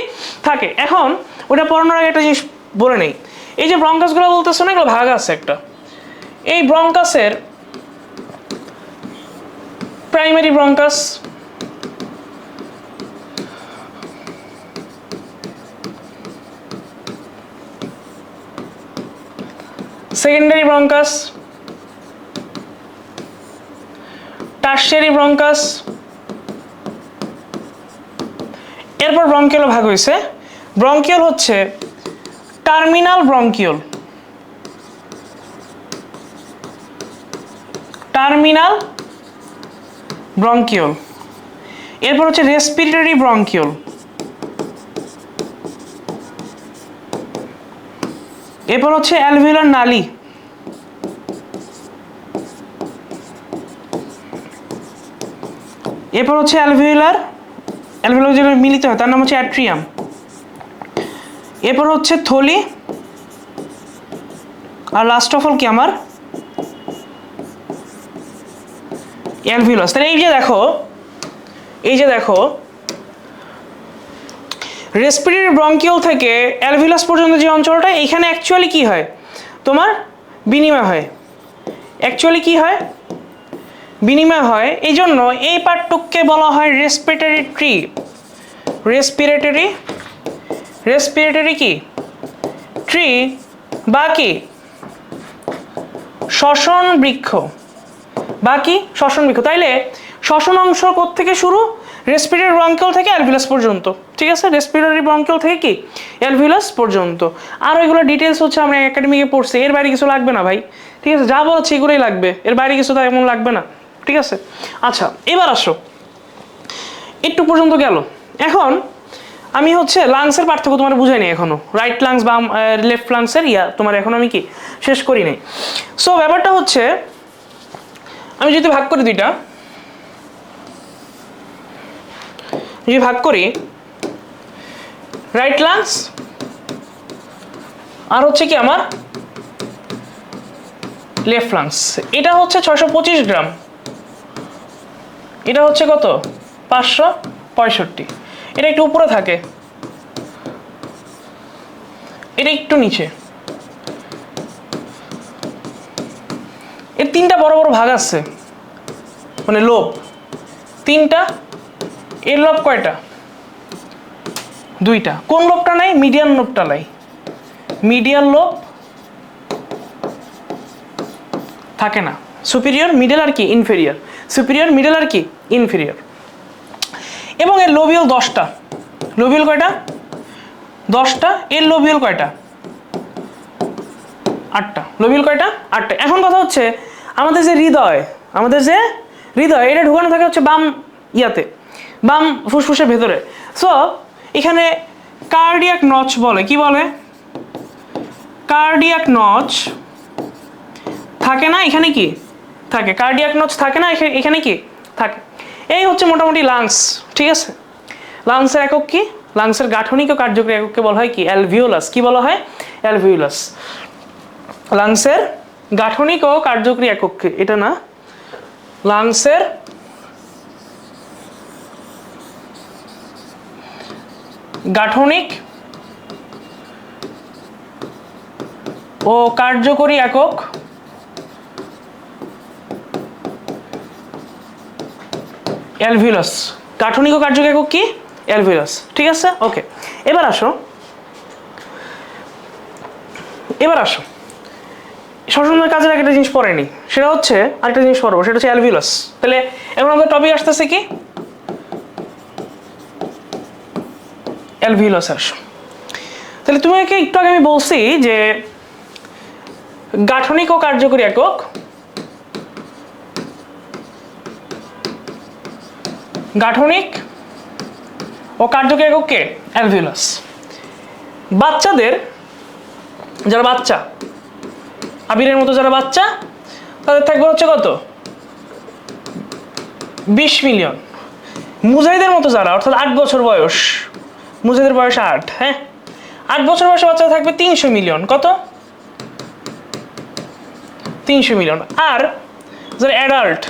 থাকে। এখন ওটা পড়ানোর আগে একটা জিনিস বলে নেই। এই যে ব্রঙ্কাসগুলো বলতেছে না, এগুলো ভাগ আছে একটা। এই ব্রঙ্কাসের primary bronchus, secondary bronchus, tertiary bronchus, এরপর ব্রঙ্কিওল ভাগ হয়েছে। ব্রঙ্কিওল হচ্ছে টার্মিনাল ব্রঙ্কিওল, টার্মিনাল ব্রঙ্কিওল। এরপর হচ্ছে রেসপিরেটরি ব্রঙ্কিওল, এরপর হচ্ছে অ্যালভিওলার নালী, এরপর হচ্ছে অ্যালভিওলার যেটা মিলিত হয় তার নাম হচ্ছে অ্যাট্রিয়াম। এরপর হচ্ছে থলি, আর লাস্ট অফ অল কি আমার অ্যালভিওলাস। তাহলে এই যে দেখো রেসপিরেটরি ব্রঙ্কিওল থেকে অ্যালভিওলাস পর্যন্ত যে অঞ্চলটা, এখানে অ্যাকচুয়ালি কি হয়? তোমার বিনিময় হয়। অ্যাকচুয়ালি কি হয়? বিনিময় হয়। এই জন্য এই পার্টটুককে বলা হয় রেসপিরেটরি ট্রি। রেসপিরেটরি কি ট্রি বা কি শ্বসন বৃক্ষ বা কি শ্বসন বৃক্ষ। তাইলে শ্বসন অংশ কোত্থেকে শুরু? রেসপিরেটরি ব্রঙ্কিওল থেকে অ্যালভিওলাস পর্যন্ত। ঠিক ঠিক আছে, রেসপিরেটরি ব্রঙ্কিউল থেকে কি অ্যালভিউলাস পর্যন্ত। আর ওইগুলো ডিটেলস হচ্ছে আমরা একাডেমিকে পড়ছি, এর বাইরে কিছু লাগবে না ভাই, ঠিক আছে, যা বলছি এগুলোই লাগবে, এর বাইরে কিছু তো এমন লাগবে না, ঠিক আছে। আচ্ছা এবার আসো, একটু পর্যন্ত গেল। এখন আমি হচ্ছে লাংসের পার্থক্য তোমার বুঝাই নি এখনো, রাইট লাংস বা লেফট লাংসের তোমার এখন আমি কি শেষ করি নাই। সো ব্যাপারটা হচ্ছে আমি যদি ভাগ করি দুইটা, যদি ভাগ করি রাইট লাংস আর হচ্ছে কি আমার লেফট লাংস, এটা হচ্ছে 625 গ্রাম, এটা হচ্ছে কত 565, এটা একটু উপরে থাকে, এটা একটু নিচে। এর তিনটা বড় বড় ভাগ আছে, মানে লোব তিনটা, এর লোব কয়টা দুইটা। কোন লোবটা নাই, মিডিয়ান লোবটা নাই, মিডিয়াল লোব থাকে না, সুপিরিয়র মিডল আর কি ইনফেরিয়র, সুপিরিয়র মিডল আর কি ইনফেরিয়র। এবং এর লোবিউল 10টা, লোবিউল কয়টা 10টা, এর লোবিউল কয়টা 8টা, লোবিউল কয়টা 8টা। এখন কথা হচ্ছে আমাদের যে হৃদয়, আমাদের যে হৃদয় এটা ঢুকানো থাকে হচ্ছে বাম ইয়াতে, বাম ফুসফুসের ভেতরে। সো এখানে কার্ডিয়াক নচ বলে, কি বলে কার্ডিয়াক নচ থাকে না, এখানে কি থাকে কার্ডিয়াক নচ থাকে না, এখানে কি থাকে। এই হচ্ছে মোটামুটি লাংস, ঠিক আছে। লাংসের একক কি, লাংসের গাঠনিক ও কার্যকরী একককে বলা হয় কি অ্যালভিওলাস, কি বলা হয় অ্যালভিওলাস। লাংসের গাঠনিক ও কার্যকরী একককে, এটা না, লাংসের গাঠনিক ও কার্যকরী একক অ্যালভিওলাস, গাঠনিক ও কার্যকরী একক কি অ্যালভিওলাস, ঠিক আছে ওকে। এবার আসো, এবার আসো শ্বসনের কাজের একটা জিনিস পড়েনি, সেটা হচ্ছে আরেকটা জিনিস পড়বো, সেটা হচ্ছে অ্যালভিওলাস। তাহলে এখন আমাদের টপিক আসতেছে কি অ্যালভিওলাস আসো। তাহলে তোমাকে একটু আগে আমি বলছি যে গাঠনিক ও কার্যকরী একক, গাঠনিক ও কার্যকরী একক কে অ্যালভিওলাস। বাচ্চাদের, যারা বাচ্চা আবিরের মতো যারা বাচ্চা, তাদের থাকবে হচ্ছে কত 20 মিলিয়ন। মুজাহিদের মতো যারা, অর্থাৎ 8 বছর বয়স, মুজাহিদের বয়স 8, হ্যাঁ 8 বছর বয়সে বাচ্চা থাকবে 300 মিলিয়ন, কত 300 মিলিয়ন। আর যারা অ্যাডাল্ট,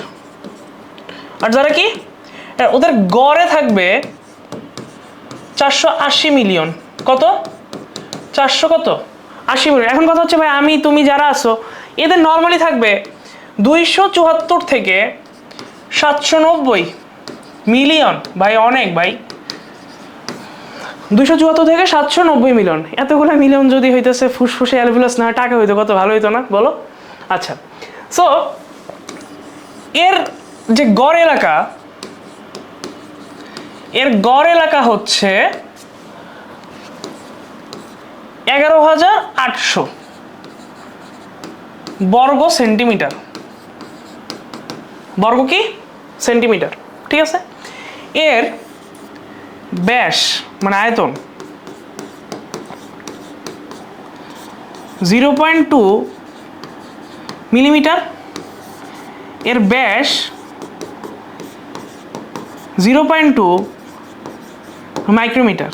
আর যারা কি ওদের গড়ে থাকবে 480 মিলিয়ন, কত 400 কত 80 মিলিয়ন। এখন কথা হচ্ছে ভাই আমি তুমি যারা আছো এদের নর্মালি থাকবে 274 থেকে 790 মিলিয়ন, ভাই অনেক ভাই, 274 থেকে 790 মিলিয়ন। এতগুলো মিলিয়ন যদি হইতেছে ফুসফুসে অ্যালভিওলাস না টাকা হইতো কত ভালো হইতো না বলো। আচ্ছা সো এর যে গড় এলাকা, এর গড় এলাকা হচ্ছে 11,800 বর্গ সেন্টিমিটার, বর্গ কি সেন্টিমিটার, ঠিক আছে। এর ব্যাস মানে আয়তন 0.2 মিলিমিটার, এর ব্যাস 0.2 মাইক্রোমিটার।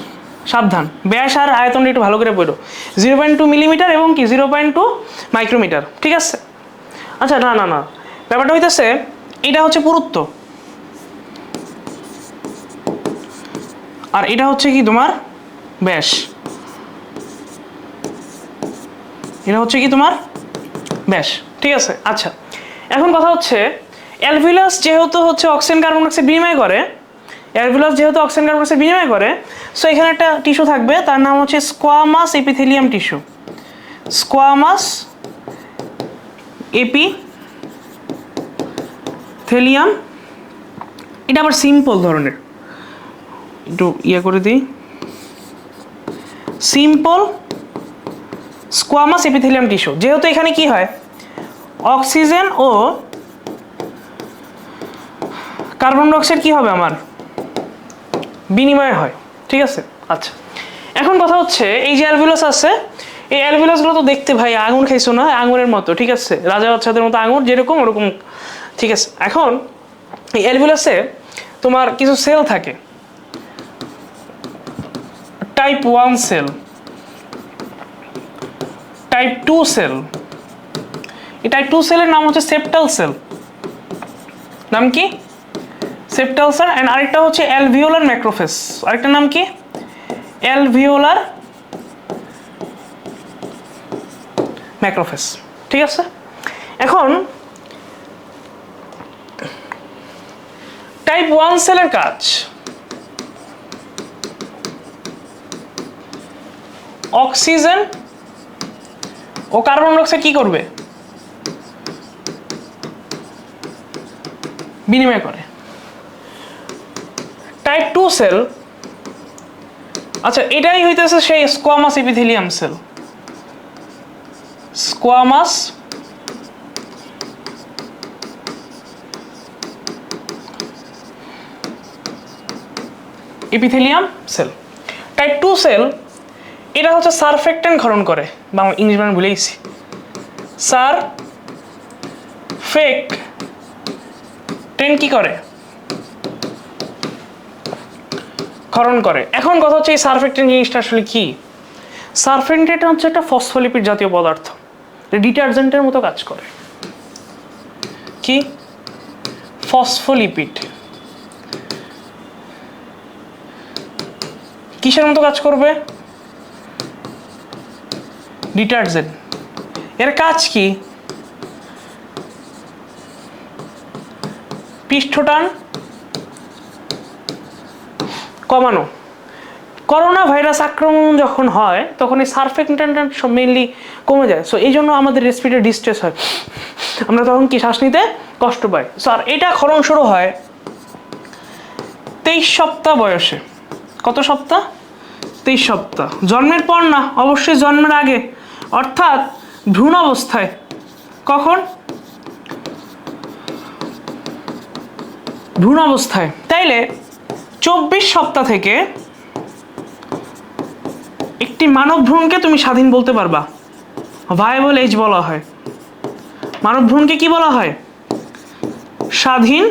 সাবধান, ব্যাস আর আয়তনটা একটু ভালো করে পড়ো, 0.2 মিলিমিটার এবং কি 0.2 মাইক্রোমিটার, ঠিক আছে। আচ্ছা না না না, ব্যাপারটা হইতেছে এটা হচ্ছে পুরুত্ব, আর এটা হচ্ছে কি তোমার ব্যাস, এটা হচ্ছে কি তোমার ব্যাস, ঠিক আছে। আচ্ছা এখন কথা হচ্ছে অ্যালভিওলাস যেহেতু হচ্ছে অক্সিজেন কার্বন ডাইঅক্সাইড বিনিময় করে, অ্যালভিওলাস যেহেতু অক্সিজেন কার্বন ডাইঅক্সাইড বিনিময় করে, সো এখানে একটা টিস্যু থাকবে, তার নাম হচ্ছে squamous epithelium tissue, squamous epithelium. এটা আবার সিম্পল ধরনের, একটু ইয়ে করে দিই, সিম্পল স্কোয়ামাস এপিথেলিয়াম টিস্যু। যেহেতু এখানে কি হয়, অক্সিজেন ও কার্বন ডাইঅক্সাইড কি হবে আমার বিনিময় হয়, ঠিক আছে। আচ্ছা, এখন কথা হচ্ছে এই যে অ্যালভিউলাস আছে, এই অ্যালভিউলাসগুলো তো দেখতে ভাই আঙুর খাইছো না, আঙুরের মতো, ঠিক আছে, রাজা বাচ্চাদের মতো আঙুর যেরকম ওরকম, ঠিক আছে। এখন এই অ্যালভিউলাসে তোমার কিছু সেল থাকে, টাইপ 1 সেল, টাইপ 2 সেল। এই টাইপ 2 সেলের নাম হচ্ছে সেপ্টাল সেল। নাম কি? Septal sell. এন্ড আরেকটা হচ্ছে অ্যালভিওলার ম্যাক্রোফেজ। আরেকটা নাম কি? অ্যালভিওলার ম্যাক্রোফেজ, ঠিক আছে। এখন টাইপ 1 সেলের কাজ অক্সিজেন ও কার্বন ডাইঅক্সাইড কি করবে, বিনিময় করে। টাইপ 2 সেল, আচ্ছা এটাই হইতেছে সেই squamous epithelium cell. Squamous epithelium cell. Type 2 cell এটা হচ্ছে সারফেক্টেন্ট ক্ষরণ করে, বাংলা ইংলিশ বানান ভুলে গেছি, সারফেক্টেন্ট কি করে, ক্ষরণ করে। এখন কথা হচ্ছে এই সারফেক্টেন্ট জিনিসটা আসলে কি। সারফেক্টেন্ট হচ্ছে একটা ফসফোলিপিড জাতীয় পদার্থ, ডিটারজেন্টের মতো কাজ করে। কি? ফসফোলিপিড। কিসের মতো কাজ করবে? ডিটারজেন্ট। এর কাজ কি? পৃষ্ঠটান কমানো। করোনা ভাইরাস আক্রমণ যখন হয় তখন এই সারফেক্টেন্ট মেইনলি কমে যায়, সো এই জন্য আমাদের রেসপিরেটরি ডিস্ট্রেস হয়, আমরা তখন কি শ্বাস নিতে কষ্ট পাই। সো আর এটা ক্ষরণ শুরু হয় 23 সপ্তাহ বয়সে। কত সপ্তাহ? 23 সপ্তাহ। জন্মের পর না, অবশ্যই জন্মের আগে, অর্থাৎ ভ্রূণ অবস্থায়। কখন? ভ্রূণ অবস্থায়। তাইলে 24 সপ্তাহ থেকে একটি মানব ভ্রূণকে তুমি স্বাধীন বলতে পারবা, ভায়াবল এজ বলা হয়। মানব ভ্রূণকে কি বলা হয়? স্বাধীন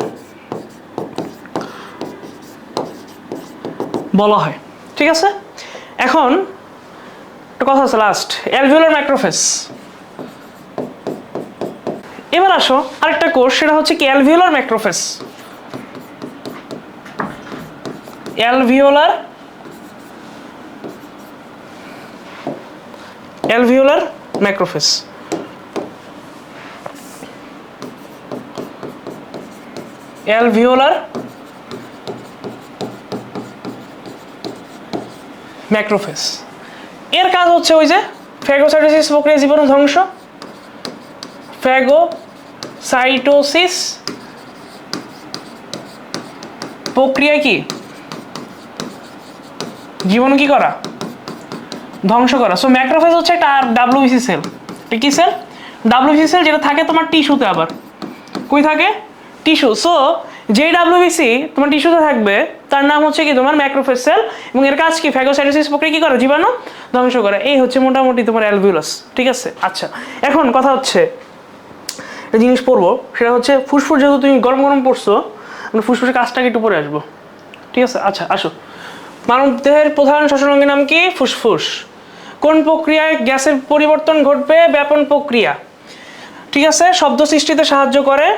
বলা হয়, ঠিক আছে। এখন একটা কথা আছে লাস্ট, অ্যালভিওলার ম্যাক্রোফেজ। এবার আসো আরেকটা কোর্স, সেটা হচ্ছে কি alveolar macrophage. Alveolar macrophage. Alveolar macrophage এর কাজ হচ্ছে ওই যে ফ্যাগোসাইটোসিস প্রক্রিয়া, জীবাণু ধ্বংস। ফ্যাগোসাইটোসিস প্রক্রিয়া কি? জীবাণু কি করা? ধ্বংস করা। সো ম্যাক্রোফেজ হচ্ছে একটা ডাব্লিউবিসি সেল। কি সেল? ডাব্লিউবিসি সেল, যেটা থাকে তোমার টিস্যুতে। আবার কই থাকে? টিস্যু। সো যে ডাব্লিউবিসি তোমার টিস্যুতে থাকবে তার নাম হচ্ছে কি তোমার ম্যাক্রোফেজ সেল, এবং এর কাজ কি? ফ্যাগোসাইটোসিস প্রক্রিয়া কি করে? জীবাণু ধ্বংস করে। এই হচ্ছে মোটামুটি তোমার অ্যালভিউলাস, ঠিক আছে। আচ্ছা, এখন কথা হচ্ছে একটা জিনিস পড়বো, সেটা হচ্ছে ফুসফুস। যেহেতু তুমি গরম গরম পড়ছো, আমরা ফুসফুসের কাজটাকে একটু পরে আসবো, ঠিক আছে। আচ্ছা আসো, মানব দেহের প্রধান শ্বসন অঙ্গের নাম কি? ফুসফুস। কোন প্রক্রিয়ায় গ্যাসের পরিবর্তন ঘটবে? ব্যাপন প্রক্রিয়া, ঠিক আছে। শব্দ সৃষ্টিতে সাহায্য করে।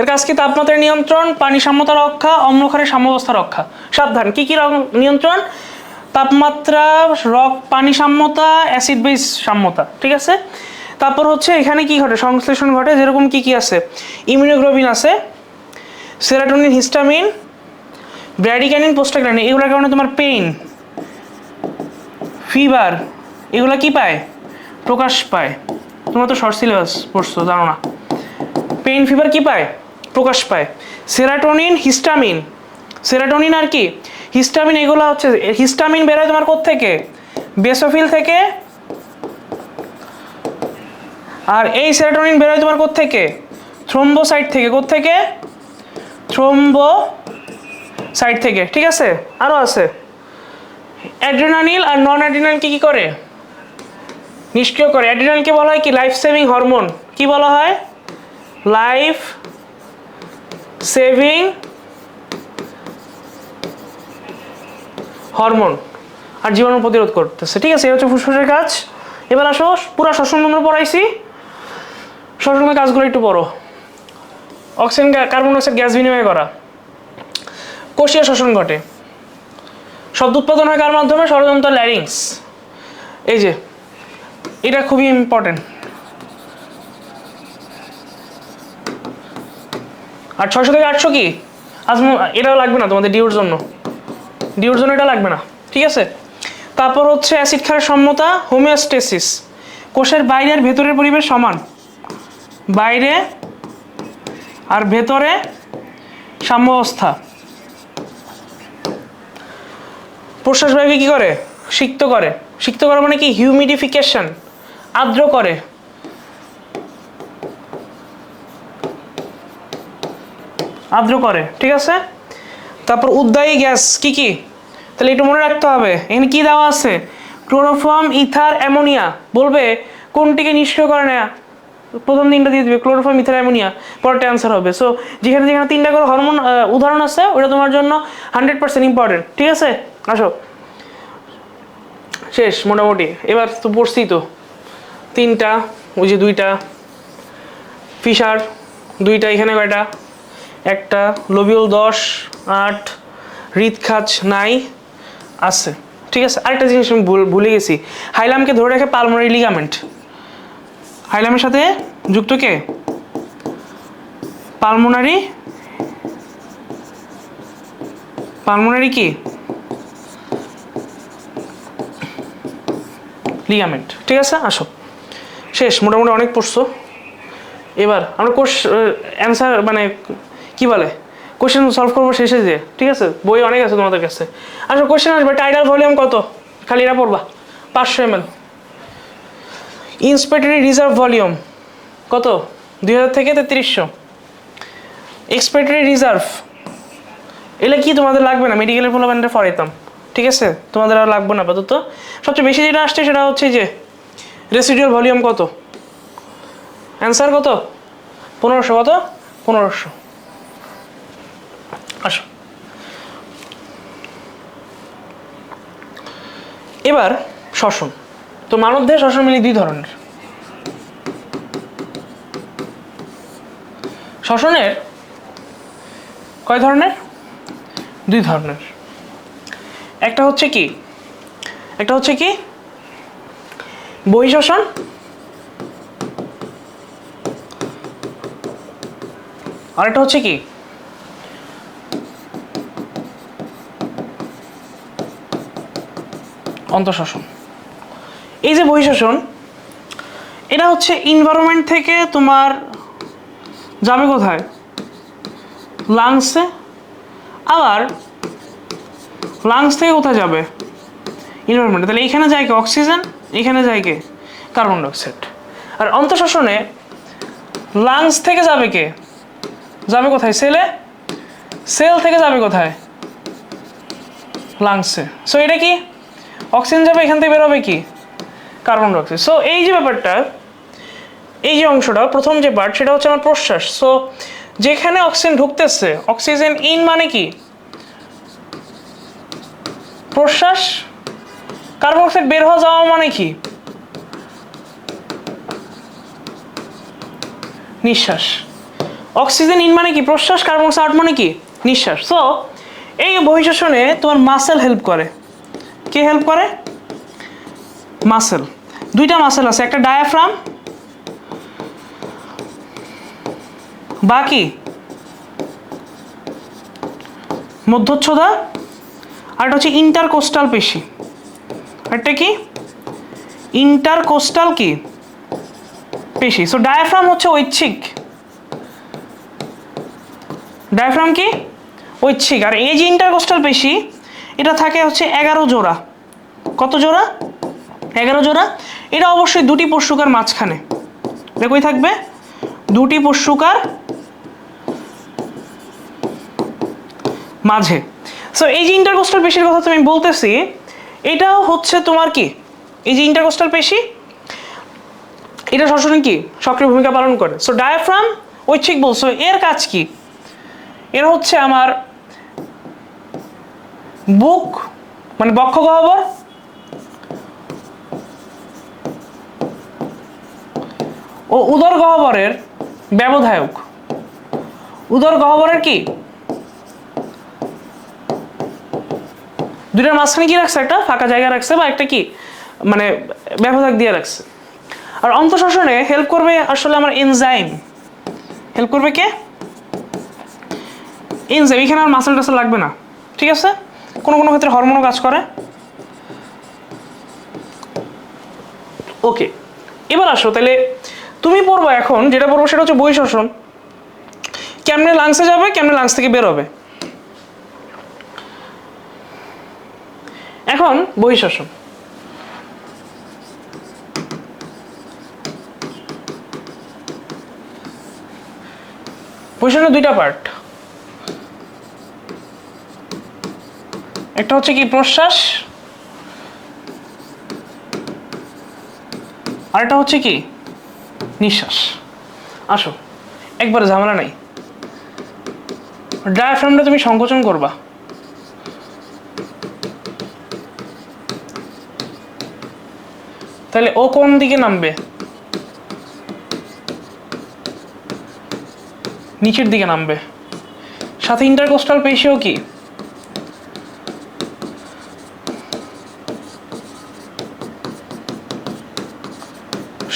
এর কাজ কি? তাপমাত্রা নিয়ন্ত্রণ, পানি সাম্যতা রক্ষা, অম্লক্ষারের সাম্যাবস্থা রক্ষা। সাবধান, কি কি নিয়ন্ত্রণ? তাপমাত্রা, পানি সাম্যতা, অ্যাসিড বেস সাম্যতা, ঠিক আছে। তারপর হচ্ছে এখানে কি ঘটে? সংশ্লেষণ ঘটে। যেরকম কি কি আছে? ইমিউনোগ্লোবিন আছে, সেরাটোনিন, হিস্টামিন, ব্র্যাডিকানিন, প্রোস্টাগ্ল্যান্ডিন। এগুলোর কারণে তোমার পেইন, ফিভার, এগুলো কি পায়? প্রকাশ পায়। তোমরা তো শর্ট সিলেবাস পড়ছো, জানো না। পেইন, ফিভার কি পায়? প্রকাশ পায়। সেরাটোনিন, হিস্টামিন, সেরাটোনিন আর কি হিস্টামিন, এগুলো হচ্ছে হিস্টামিন বেরোয় তোমার কোত্থেকে? বেসোফিল থেকে। আর এই সেরোটোনিন বের হয় তোমার কোত্থেকে? থ্রোম্বোসাইট থেকে। কোত্থেকে? থ্রোম্বোসাইট থেকে, ঠিক আছে। আরও আছে অ্যাড্রেনালিন আর নন অ্যাড্রেনালিন কি করে? নিষ্ক্রিয় করে। অ্যাড্রেনালিনকে বলা হয় কি? Life saving hormone. কি বলা হয়? Life saving hormone. আর জীবাণু প্রতিরোধ করতেছে, ঠিক আছে। এই হচ্ছে ফুসফুসের কাজ। এবার আসো, পুরো শ্বসন তন্ত্র পড়াইছি, শ্বসনের কাজগুলো একটু পড়ো। অক্সিজেন কার্বন ডাইঅক্সাইড গ্যাস বিনিময় করা। কোষীয় শ্বসন ঘটে। শব্দ উৎপাদন হয় কার মাধ্যমে? ষড়যন্ত্র ল্যারিংস। এই যে এটা খুবই ইম্পর্টেন্ট। আর 600 থেকে 800 কি? এটাও লাগবে না তোমাদের ডিউর জন্য। ডিউর জন্য এটা লাগবে না, ঠিক আছে। তারপর হচ্ছে অ্যাসিড ক্ষারের সম্যতা, হোমিওস্টেসিস। কোষের বাইরে আর ভেতরের পরিবেশ সমান। বাইরে আর ভেতরে সাম্যাবস্থা। প্রশ্বাস বায়ুকে কি করে? সিক্ত করে। সিক্ত করা মানে কি? হিউমিডিফিকেশন, আর্দ্র করে। আর্দ্র করে, ঠিক আছে। তারপর উদ্বায়ী গ্যাস কি কি? তাহলে একটু মনে রাখতে হবে। এখানে কি দেওয়া আছে? Chloroform, ether, ammonia. বলবে কোনটিকে নিষ্ক্রিয় করে না? প্রথম তিনটা দিয়ে দিবে, ক্লোরোফর্ম, ইথার, অ্যামোনিয়া। পরেরটা অ্যান্সার হবে। সো যেখানে যেখানে তিনটা করে হরমোন উদাহরণ আছে, ওটা তোমার জন্য 100% ইম্পর্টেন্ট, ঠিক আছে। আসো, শেষ মোটামুটি। এবার তো পড়ছি তো তিনটা, ওই যে দুইটা ফিশার, দুইটা এখানে কয়টা? একটা লোবিউল 10, 8 হৃদখাজ নাই আছে, ঠিক আছে। আরেকটা জিনিস আমি ভুলে গেছি, হাইলামকে ধরে রাখে পালমোনারি লিগামেন্ট। হাইলামের সাথে যুক্ত কে? পালমোনারি কি? লিগামেন্ট, ঠিক আছে। আসো, শেষ মোটামুটি, অনেক পড়ছো। এবার আমরা অ্যান্সার মানে কি বলে কোশ্চেন সলভ করবো শেষে যে, ঠিক আছে। বই অনেক আছে তোমাদের কাছে। আসো কোশ্চেন আসবে, টাইডাল ভলিউম কত? খালি এরা পড়বা, 500 ml। ইন্সপেক্টরি রিজার্ভ ভলিউম কত? 2000 থেকে 3300। এক্সপেক্টরি রিজার্ভ, এগুলো কি তোমাদের লাগবে না, মেডিকেলের ফলোব্যান্ডে ফরাইতাম, ঠিক আছে। তোমাদের আর লাগবে না আপাতত। সবচেয়ে বেশি যেটা আসছে সেটা হচ্ছে যে রেসিডুয়াল ভলিউম কত? অ্যান্সার কত? 1500। কত? 1500। আসো, এবার শ্বসন। তো মানবদেহে শ্বসন মিলে দুই ধরনের। শ্বসনের কয় ধরনের? দুই ধরনের। একটা হচ্ছে কি বহিঃশ্বসন, আর একটা হচ্ছে কি অন্তঃশ্বসন। এই যে বহিঃশ্বসন, এটা হচ্ছে এনভায়রনমেন্ট থেকে তোমার যাবে কোথায়? লাংসে। আবার লাংস থেকে কোথায় যাবে? এনভায়রনমেন্টে। তাহলে এখানে যায় কি? অক্সিজেন। এখানে যায় কি? Carbon dioxide. আর অন্তঃশ্বসনে লাংস থেকে যাবে কে? যাবে কোথায়? সেলে। সেল থেকে যাবে কোথায়? লাংসে। সো এটা কি? অক্সিজেন যাবে, এখান থেকে বেরোবে কি? Carbon dioxide. সো এই যে ব্যাপারটা, এই যে অংশটা, প্রথম যে পার্ট, সেটা হচ্ছে আমার প্রশ্বাস। সো যেখানে অক্সিজেন ঢুকতেছে, অক্সিজেন ইন মানে কি? প্রশ্বাস। কার্বন ডাইঅক্সাইড বের হওয়া যাওয়া মানে কি? নিঃশ্বাস। অক্সিজেন ইন মানে কি? প্রশ্বাস। কার্বন ডাইঅক্সাইড আউট মানে কি? নিঃশ্বাস। সো এই বহিঃশ্বসনে তোমার মাসেল হেল্প করে। কে হেল্প করে? মাসেল। দুইটা মাসেল আছে, একটা ডায়াফ্রাম, বাকি মধ্যচ্ছদা, আর একটা হচ্ছে ইন্টারকোস্টাল পেশি। একটা কি? ইন্টারকোস্টাল কি পেশি। সো ডায়াফ্রাম হচ্ছে ঐচ্ছিক। ডায়াফ্রাম কি? ঐচ্ছিক। আর এই যে ইন্টারকোস্টাল পেশি, এটা থাকে হচ্ছে 11 জোড়া। কত জোড়া? 11 জোড়া। এটা অবশ্যই দুটি পশুকার মাঝখানে, এটা কই থাকবে? দুটি পশুকার মাঝে। সো এই যে ইন্টারকোস্টাল পেশির কথা তুমি বলতেছি, এটাও হচ্ছে তোমার কি, এই যে ইন্টারকোস্টাল পেশি, এটা শ্বসনে কি সক্রিয় ভূমিকা পালন করে। সো ডায়াফ্রাম ঐচ্ছিক বলছো, এর কাজ কি? এর হচ্ছে আমার বুক মানে বক্ষ গহ্বর ও উদর গহ্বরের ব্যবধায়ক। উদর গহ্বরের কি দুইটার মাঝখানে কি রাখছে? একটা ফাঁকা জায়গা রাখছে বা একটা কি মানে ব্যবধায়ক দিয়ে রাখছে। আর অন্তঃশ্বসনে হেল্প করবে আসলে আমার এনজাইম। হেল্প করবে কে? এনজাইম। এখানে আর মাসেল টাসেল লাগবে না, ঠিক আছে? কোনো কোনো ক্ষেত্রে হরমোনও কাজ করে। ওকে, এবার আসো তাহলে তুমি পড়বা এখন, যেটা পড়বো সেটা হচ্ছে বহিঃশ্বসন। কেমনে লাংসে যাবে, কেমনে লাংস থেকে বের হবে। এখন বহিঃশ্বসন, বহিঃশ্বসনের দুইটা পার্ট। একটা হচ্ছে কি প্রশ্বাস, আর একটা হচ্ছে কি নিঃশ্বাস। আসো একবারে ঝামেলা নাই। ডায়াফ্রামটা তুমি সংকোচন করবা, তাহলে ও কোন দিকে নামবে? নিচের দিকে নামবে। সাথে ইন্টারকোস্টাল পেশিও কি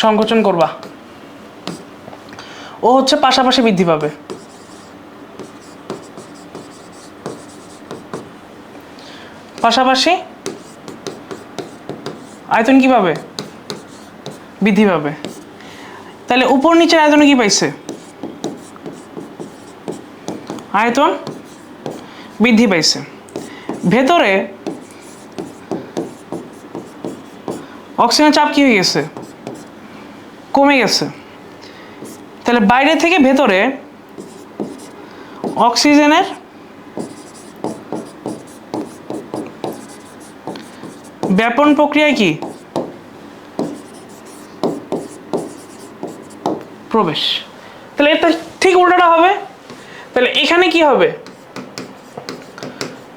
সংকোচন করবা। ও হচ্ছে পাশাপাশি বৃদ্ধি পাবে। পাশাপাশি আয়তন কি পাবে? বৃদ্ধি পাবে। তাহলে উপর নিচের আয়তনে কি পাইছে? আয়তন বৃদ্ধি পাইছে। ভেতরে অক্সিজেনের চাপ কি হয়ে গেছে? কমে গেছে। তাহলে বাইরে থেকে ভেতরে অক্সিজেনের ব্যাপন প্রক্রিয়ায় কি প্রবেশ। তাহলে এটা ঠিক উল্টাটা হবে। তাহলে এখানে কি হবে?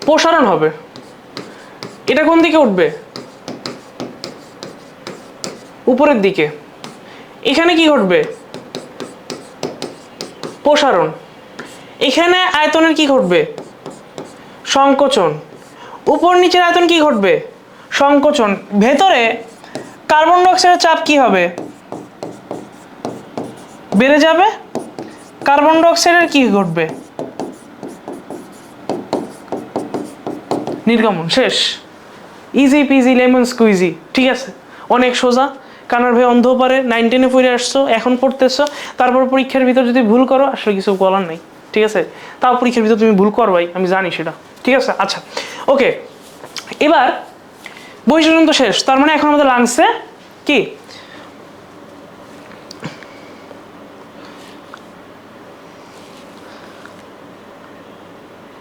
প্রসারণ হবে। এটা কোন দিকে উঠবে? উপরের দিকে। এখানে কি ঘটবে? প্রসারণ। এখানে আয়তনের কি ঘটবে? সংকোচন। উপর নিচের আয়তন কি ঘটবে? সংকোচন। ভেতরে কার্বন ডাই অক্সাইডের চাপ কি হবে? বেড়ে যাবে। কার্বন ডাই অক্সাইডের কি ঘটবে? নির্গমন। শেষ। Easy PG lemon squeegee. ঠিক আছে, অনেক সোজা। কানার ভাই অন্ধ পারে, 9 10-এ পড়ে আসছো, এখন পড়তেছো, তারপর পরীক্ষার ভিতর যদি ভুল করো আসলে কিছু বলার নাই, ঠিক আছে? তাও পরীক্ষার ভিতর তুমি ভুল করবাই, আমি জানি সেটা, ঠিক আছে? আচ্ছা ওকে, এবার বহিঃশ্বসন তো শেষ, তার মানে এখন আমাদের লাংসে কি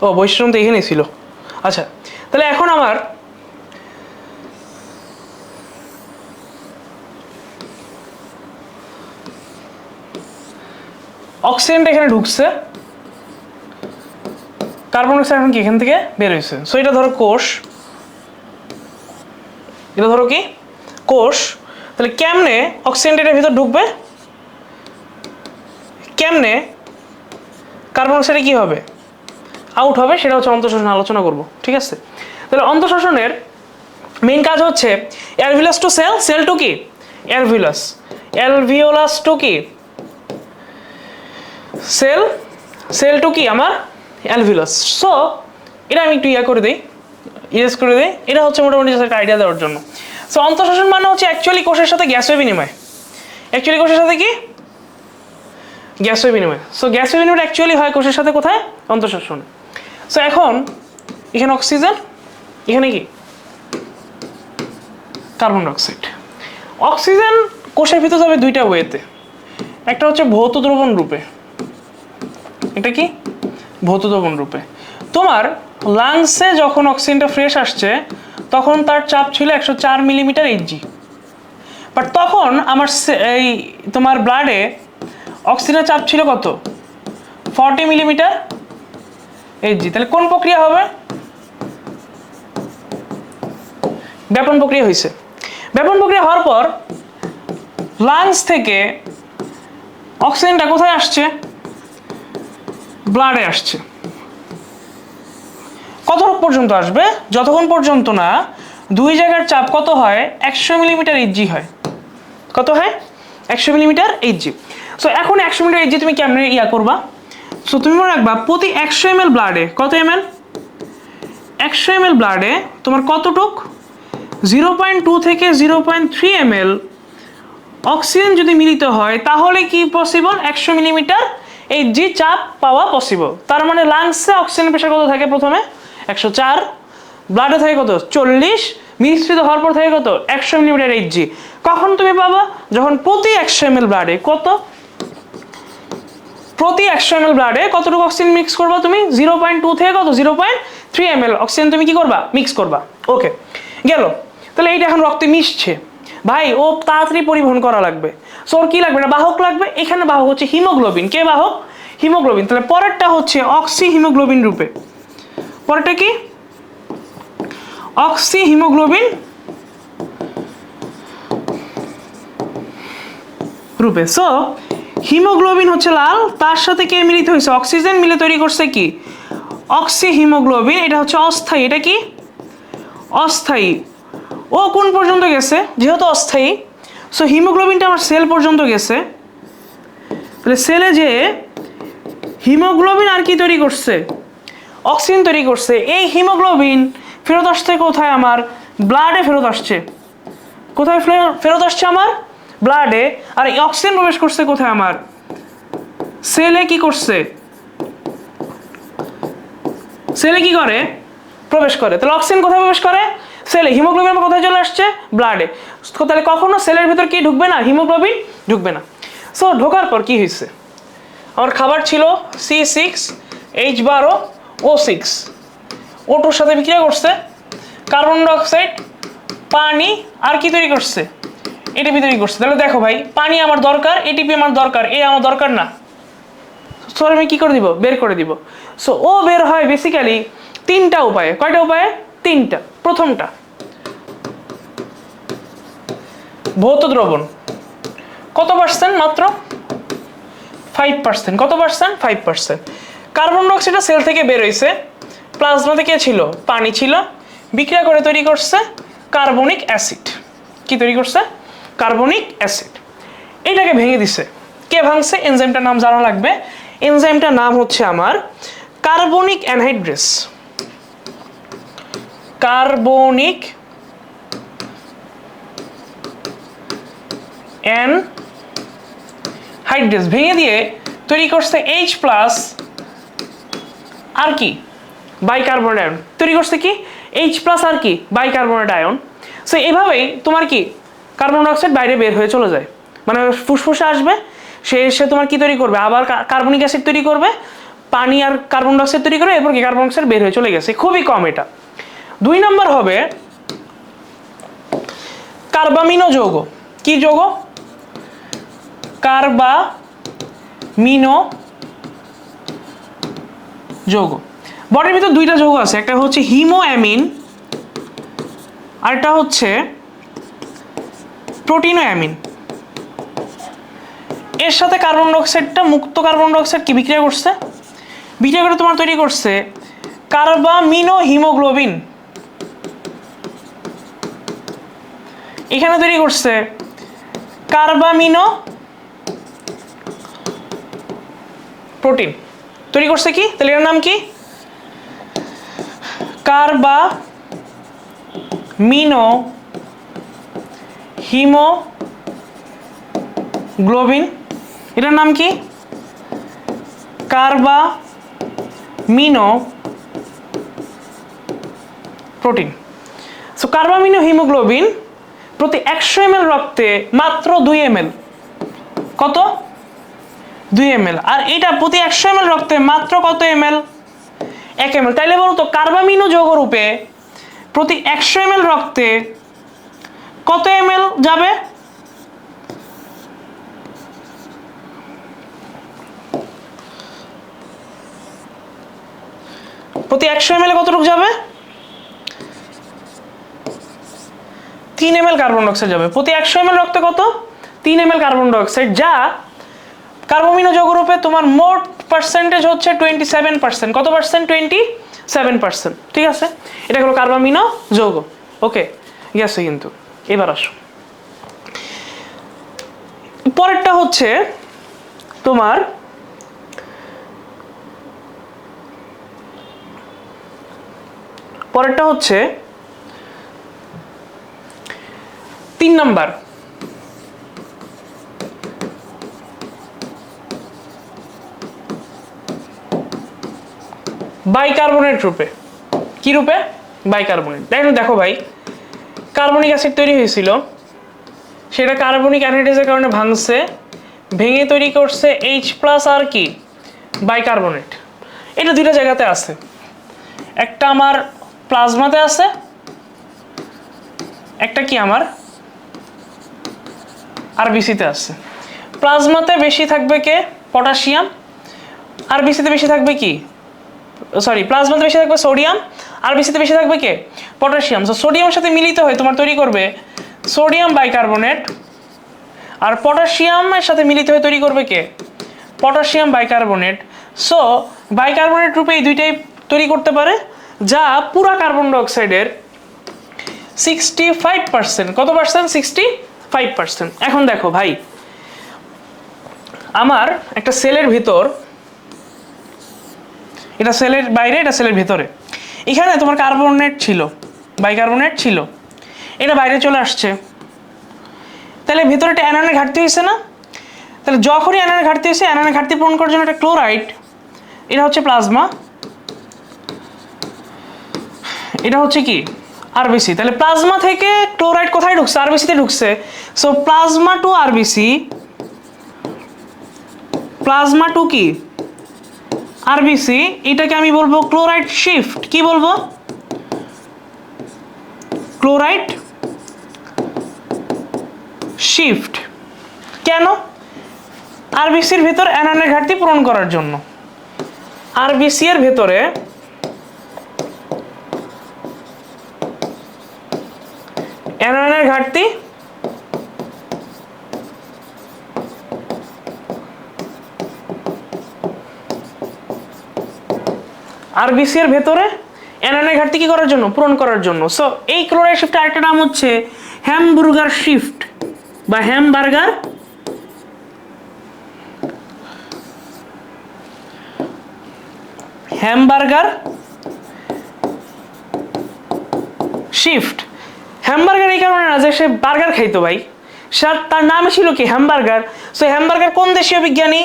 ও বহিঃশ্বসন তো এখানেই ছিল। আচ্ছা তাহলে এখন আমার অক্সিজেনটা এখানে ঢুকছে, কার্বন ডাইঅক্সাইড এখন কি এখান থেকে বের হয়েছে। সো এটা ধরো কোষ, এটা ধরো কি কোষ। তাহলে কেমনে অক্সিজেনটা এটার ভিতর ঢুকবে, কেমনে কার্বন ডাইঅক্সাইডে কি হবে আউট হবে, সেটা হচ্ছে অন্তঃশ্বসন আলোচনা করব, ঠিক আছে? তাহলে অন্তঃশ্বসনের মেইন কাজ হচ্ছে alveolus to cell, cell to কি অ্যালভিউলাস, অ্যালভিওলাস টু কি সেল, সেল টু কি আমার অ্যালভিউলাস। সো এটা আমি একটু করে দিই, ইরেজ করে দিই। এটা হচ্ছে মোটামুটি একটা আইডিয়া দেওয়ার জন্য। সো অন্তঃশ্বসন মানে হচ্ছে অ্যাকচুয়ালি কোষের সাথে গ্যাসীয় বিনিময়, অ্যাকচুয়ালি কোষের সাথে কি গ্যাসীয় বিনিময়। সো গ্যাসীয় বিনিময় অ্যাকচুয়ালি হয় কোষের সাথে কোথায়? অন্তঃশ্বসন। সো এখন এখানে অক্সিজেন, এখানে কি কার্বন ডাইঅক্সাইড। অক্সিজেন কোষের ভিতরে যাবে দুইটা ওয়েতে, একটা হচ্ছে ভৌত দ্রবণ রূপে, এটা কি ভৌত দ্রবণ রূপে। তোমার লাংসে যখন অক্সিজেনটা ফ্রেশ আসছে তখন তার চাপ ছিল 104 মিলিমিটার এইচজি, বাট তখন আমার এই তোমার ব্লাডে অক্সিজেনের চাপ ছিল কত 40 মিলিমিটার এইচজি। তাহলে কোন প্রক্রিয়া হবে? ব্যাপন প্রক্রিয়া হয়েছে। ব্যাপন প্রক্রিয়া হওয়ার পর লাংস থেকে অক্সিজেনটা কোথায় আসছে? ব্লাডে আসছে। কতটুকু পর্যন্ত আসবে? যতক্ষণ পর্যন্ত না দুই জায়গার চাপ কত হয় 100 মিলিমিটার এইচজি হয়। কত হয়? 100 মিলিমিটার এইচজি। সো এখন 100 মিলিমিটার এইচজি তুমি কেমনে করবা? সো তুমি মনে রাখবা প্রতি 100 ml ব্লাডে কত ml? 100 ml ব্লাডে তোমার কতটুক 0.2 থেকে 0.3 ml অক্সিজেন যদি মিলিত হয় তাহলে কি পসিবল 100 মিলিমিটার এইচজি চাপ পাওয়া পসিবল। তার মানে লাংসে অক্সিজেন প্রেশার কত থাকে? প্রথমে 104, ব্লাডে থাকে কত 40, মিশ্রিত হওয়ার পর থাকে কত 100 মিলিমিটার এইচজি। কখন তুমি পাবা? যখন প্রতি 100 ml ব্লাডে কত, প্রতি 100 ml ব্লাডে কতটুকু অক্সিজেন মিক্স করবা তুমি? 0.2 থেকে কত 0.3 ml অক্সিজেন তুমি কি করবা? মিক্স করবা। ওকে গেল। তাহলে এইটা এখন রক্তে মিশছে, ভাই ও তাড়াতাড়ি পরিবহন করা লাগবে। সো ওর কি লাগবে? না বাহক লাগবে। এখানে বাহক হচ্ছে হিমোগ্লোবিন। কে বাহক? হিমোগ্লোবিন। তাহলে পরেরটা হচ্ছে অক্সি হিমোগ্লোবিন রূপে। পরেরটা কি? অক্সি হিমোগ্লোবিন রূপে। সো হিমোগ্লোবিন হচ্ছে লাল, তার সাথে কে মিলিত হয়েছে? অক্সিজেন মিলে তৈরি করছে কি অক্সি হিমোগ্লোবিন। এটা হচ্ছে অস্থায়ী। এটা কি অস্থায়ী। ও কোন পর্যন্ত গেছে? যেহেতু অস্থায়ী সো হিমোগ্লোবিনটা আমার সেল পর্যন্ত গেছে। তাহলে সেলে যে হিমোগ্লোবিন আর কি তৈরি করছে? অক্সিজেন তৈরি করছে। এই হিমোগ্লোবিন ফেরত আসছে কোথায়? আমার ব্লাডে ফেরত আসছে। কোথায় ফেরত আসছে? আমার ব্লাডে। আর এই অক্সিজেন প্রবেশ করছে কোথায়? আমার সেলে। কি করছে? সেলে কি করে? প্রবেশ করে। তাহলে অক্সিজেন কোথায় প্রবেশ করে? সেলে। হিমোগ্লোবিন কোথায় চলে আসছে? ব্লাডে। তাহলে কখনো সেলের ভিতর কি ঢুকবে না? হিমোগ্লোবিন ঢুকবে না। সো ঢোকার পর কি হয়েছে? আমার খাবার ছিল C6H12O6, O2-র সাথে বিক্রিয়া করছে, কার্বন ডাইঅক্সাইড, পানি আর কি তৈরি করছে? এটিপি তৈরি করছে। তাহলে দেখো ভাই, পানি আমার দরকার, এটিপি আমার দরকার, এ আমার দরকার না। সো আমি কি করে দিব? বের করে দিব। সো ও বের হয় বেসিক্যালি তিনটা উপায়ে। কয়টা উপায়ে? তিনটা। প্রথমটা ভৌত দ্রবণ। কত পার্সেন্ট? মাত্র 5%। কত পার্সেন্ট? 5%। কার্বন ডাইঅক্সাইডটা সেল থেকে বের হয়েছে, প্লাজমা থেকে ছিল পানি ছিল, বিক্রিয়া করে তৈরি করছে কার্বনিক অ্যাসিড। কি তৈরি করছে? Carbonic acid. এটাকে ভেঙে দিছে। কে ভাঙছে? এনজাইমটার নাম জানা লাগবে। এনজাইমটার নাম হচ্ছে আমার কার্বনিক অ্যানহাইড্রেস। কার্বনিক অ্যানহাইড্রেস ভেঙে দিয়ে তৈরি করছে H+ আর কি বাইকার্বনেট আয়ন। তৈরি করছে কি H+ আর কি বাইকার্বনেট আয়ন। সো এভাবেই তোমার কি কার্বন ডাইঅক্সাইড বাইরে বের হয়ে চলে যায়, মানে ফুসফুসে আসবে, সে এসে তোমার কি তৈরি করবে? আবার কার্বনিক অ্যাসিড তৈরি করবে, পানি আর কার্বন ডাইঅক্সাইড তৈরি করবে, এরপর কি কার্বন ডাইঅক্সাইড বের হয়ে চলে গেছে। খুবই কম এটা। 2 নম্বর হবে কার্বামিনো যৌগ। কি যৌগ? কার্বামিনো যৌগ। বডির ভিতর দুইটা যৌগ আছে, একটা হচ্ছে হিমোঅ্যামিন আর একটা হচ্ছে প্রোটিনোঅ্যামিন। এর সাথে কার্বন ডাইঅক্সাইডটা, মুক্ত কার্বন ডাইঅক্সাইড কি বিক্রিয়া করছে? বিক্রিয়া করে তোমার তৈরি করছে কার্বামিনো হিমোগ্লোবিন। এখানে তৈরি করছে কার্বামিনো প্রোটিন। তৈরি করছে কি? তাহলে এর নাম কি? Carbamino haemoglobin. এটার নাম কি? Carbamino protein. So carbamino haemoglobin প্রতি 100 ml রক্তে মাত্র 2 ml, কত 2 ml, আর এটা প্রতি 100 ml রক্তে মাত্র কত ml 1 ml। তাইলে বলতো কার্বামিনো যৌগরূপে প্রতি 100 ml রক্তে কত ml যাবে? প্রতি 100 ml কতটুকু যাবে? 3 ml কার্বন ডাইঅক্সাইড যাবে। প্রতি 100 ml রক্তে কত? 3 ml কার্বন ডাইঅক্সাইড, যা কার্বামিনো যৌগরূপে তোমার মোট পার্সেন্টেজ হচ্ছে 27%। কত পার্সেন্ট? 27%। ঠিক আছে, এটা হলো কার্বামিনো যৌগ। ওকে, গেছে কিন্তু। এবার আসো, পরেরটা হচ্ছে তোমার পরেরটা হচ্ছে 3 নাম্বার, বাইকার্বনেট রূপে। কি রূপে? বাইকার্বনেট। দেখো ভাই, কার্বনিক অ্যাসিড তৈরি হয়েছিল, সেটা কার্বনিক অ্যানহাইড্রেজের কারণে ভাঙছে, ভেঙে তৈরি করছে H+ আর কি বাইকার্বনেট। এটা দুইটা জায়গাতে আছে, একটা আমার প্লাজমাতে আছে, একটা কি আমার আরবিসিতে আছে। প্লাজমাতে বেশি থাকবে কে? পটাশিয়াম। আরবিসিতে বেশি থাকবে কি? প্লাজমাতে বেশি থাকবে সোডিয়াম, আরবিসিতে বেশি থাকবে কে? পটাশিয়াম। সো সোডিয়ামের সাথে মিলিত হয়ে তোমার তৈরি করবে সোডিয়াম বাইকার্বনেট, আর পটাশিয়ামের সাথে মিলিত হয়ে তৈরি করবে কে? Potassium bicarbonate. সো বাইকার্বনেট রূপে এই দুইটাই তৈরি করতে পারে, যা পুরা কার্বন ডাইঅক্সাইডের 65%। কত পার্সেন্ট? 65%। এখন দেখো ভাই, আমার একটা সেলের ভিতর, এটা সেলের বাইরে, এটা সেলের ভিতরে, এখানে তোমার কার্বনেট ছিল, বাইকার্বনেট ছিল, এটা বাইরে চলে আসছে, তাহলে ভিতরে একটা অ্যানায়নের ঘাটতি হয়েছে না? তাহলে যখনই অ্যানায়নের ঘাটতি হয়েছে, অ্যানায়নের ঘাটতি পূরণ করার জন্য একটা ক্লোরাইড, এটা হচ্ছে প্লাজমা, এটা হচ্ছে কি আরবিসি। তাহলে প্লাজমা থেকে ক্লোরাইড কোথায় ঢুকছে? আরবিসিতে ঢুকছে। So plasma to RBC, plasma to কি আরবিসি, এটাকে আমি বলবো ক্লোরাইড শিফট। কি বলবো? Chloride shift. কেন? আরবিসির ভেতর অ্যানায়নের ঘাটতি পূরণ করার জন্য। আরবিসি এর ভেতরে অ্যানায়নের ঘাটতি আরবিসি এর ভেতরে অ্যানায়নের ঘাটতি কি করার জন্য? পূরণ করার জন্য। সো এই ক্লোরাইড শিফটের আরেকটা নাম হচ্ছে হ্যামবুর্গার শিফট বা হ্যামবার্গার শিফট। হ্যামবার্গার এই কারণে না যে সে বার্গার খাইতো ভাই, তার নামই ছিল কি? হ্যামবার্গার। সো হ্যামবার্গার কোন দেশীয় বিজ্ঞানী?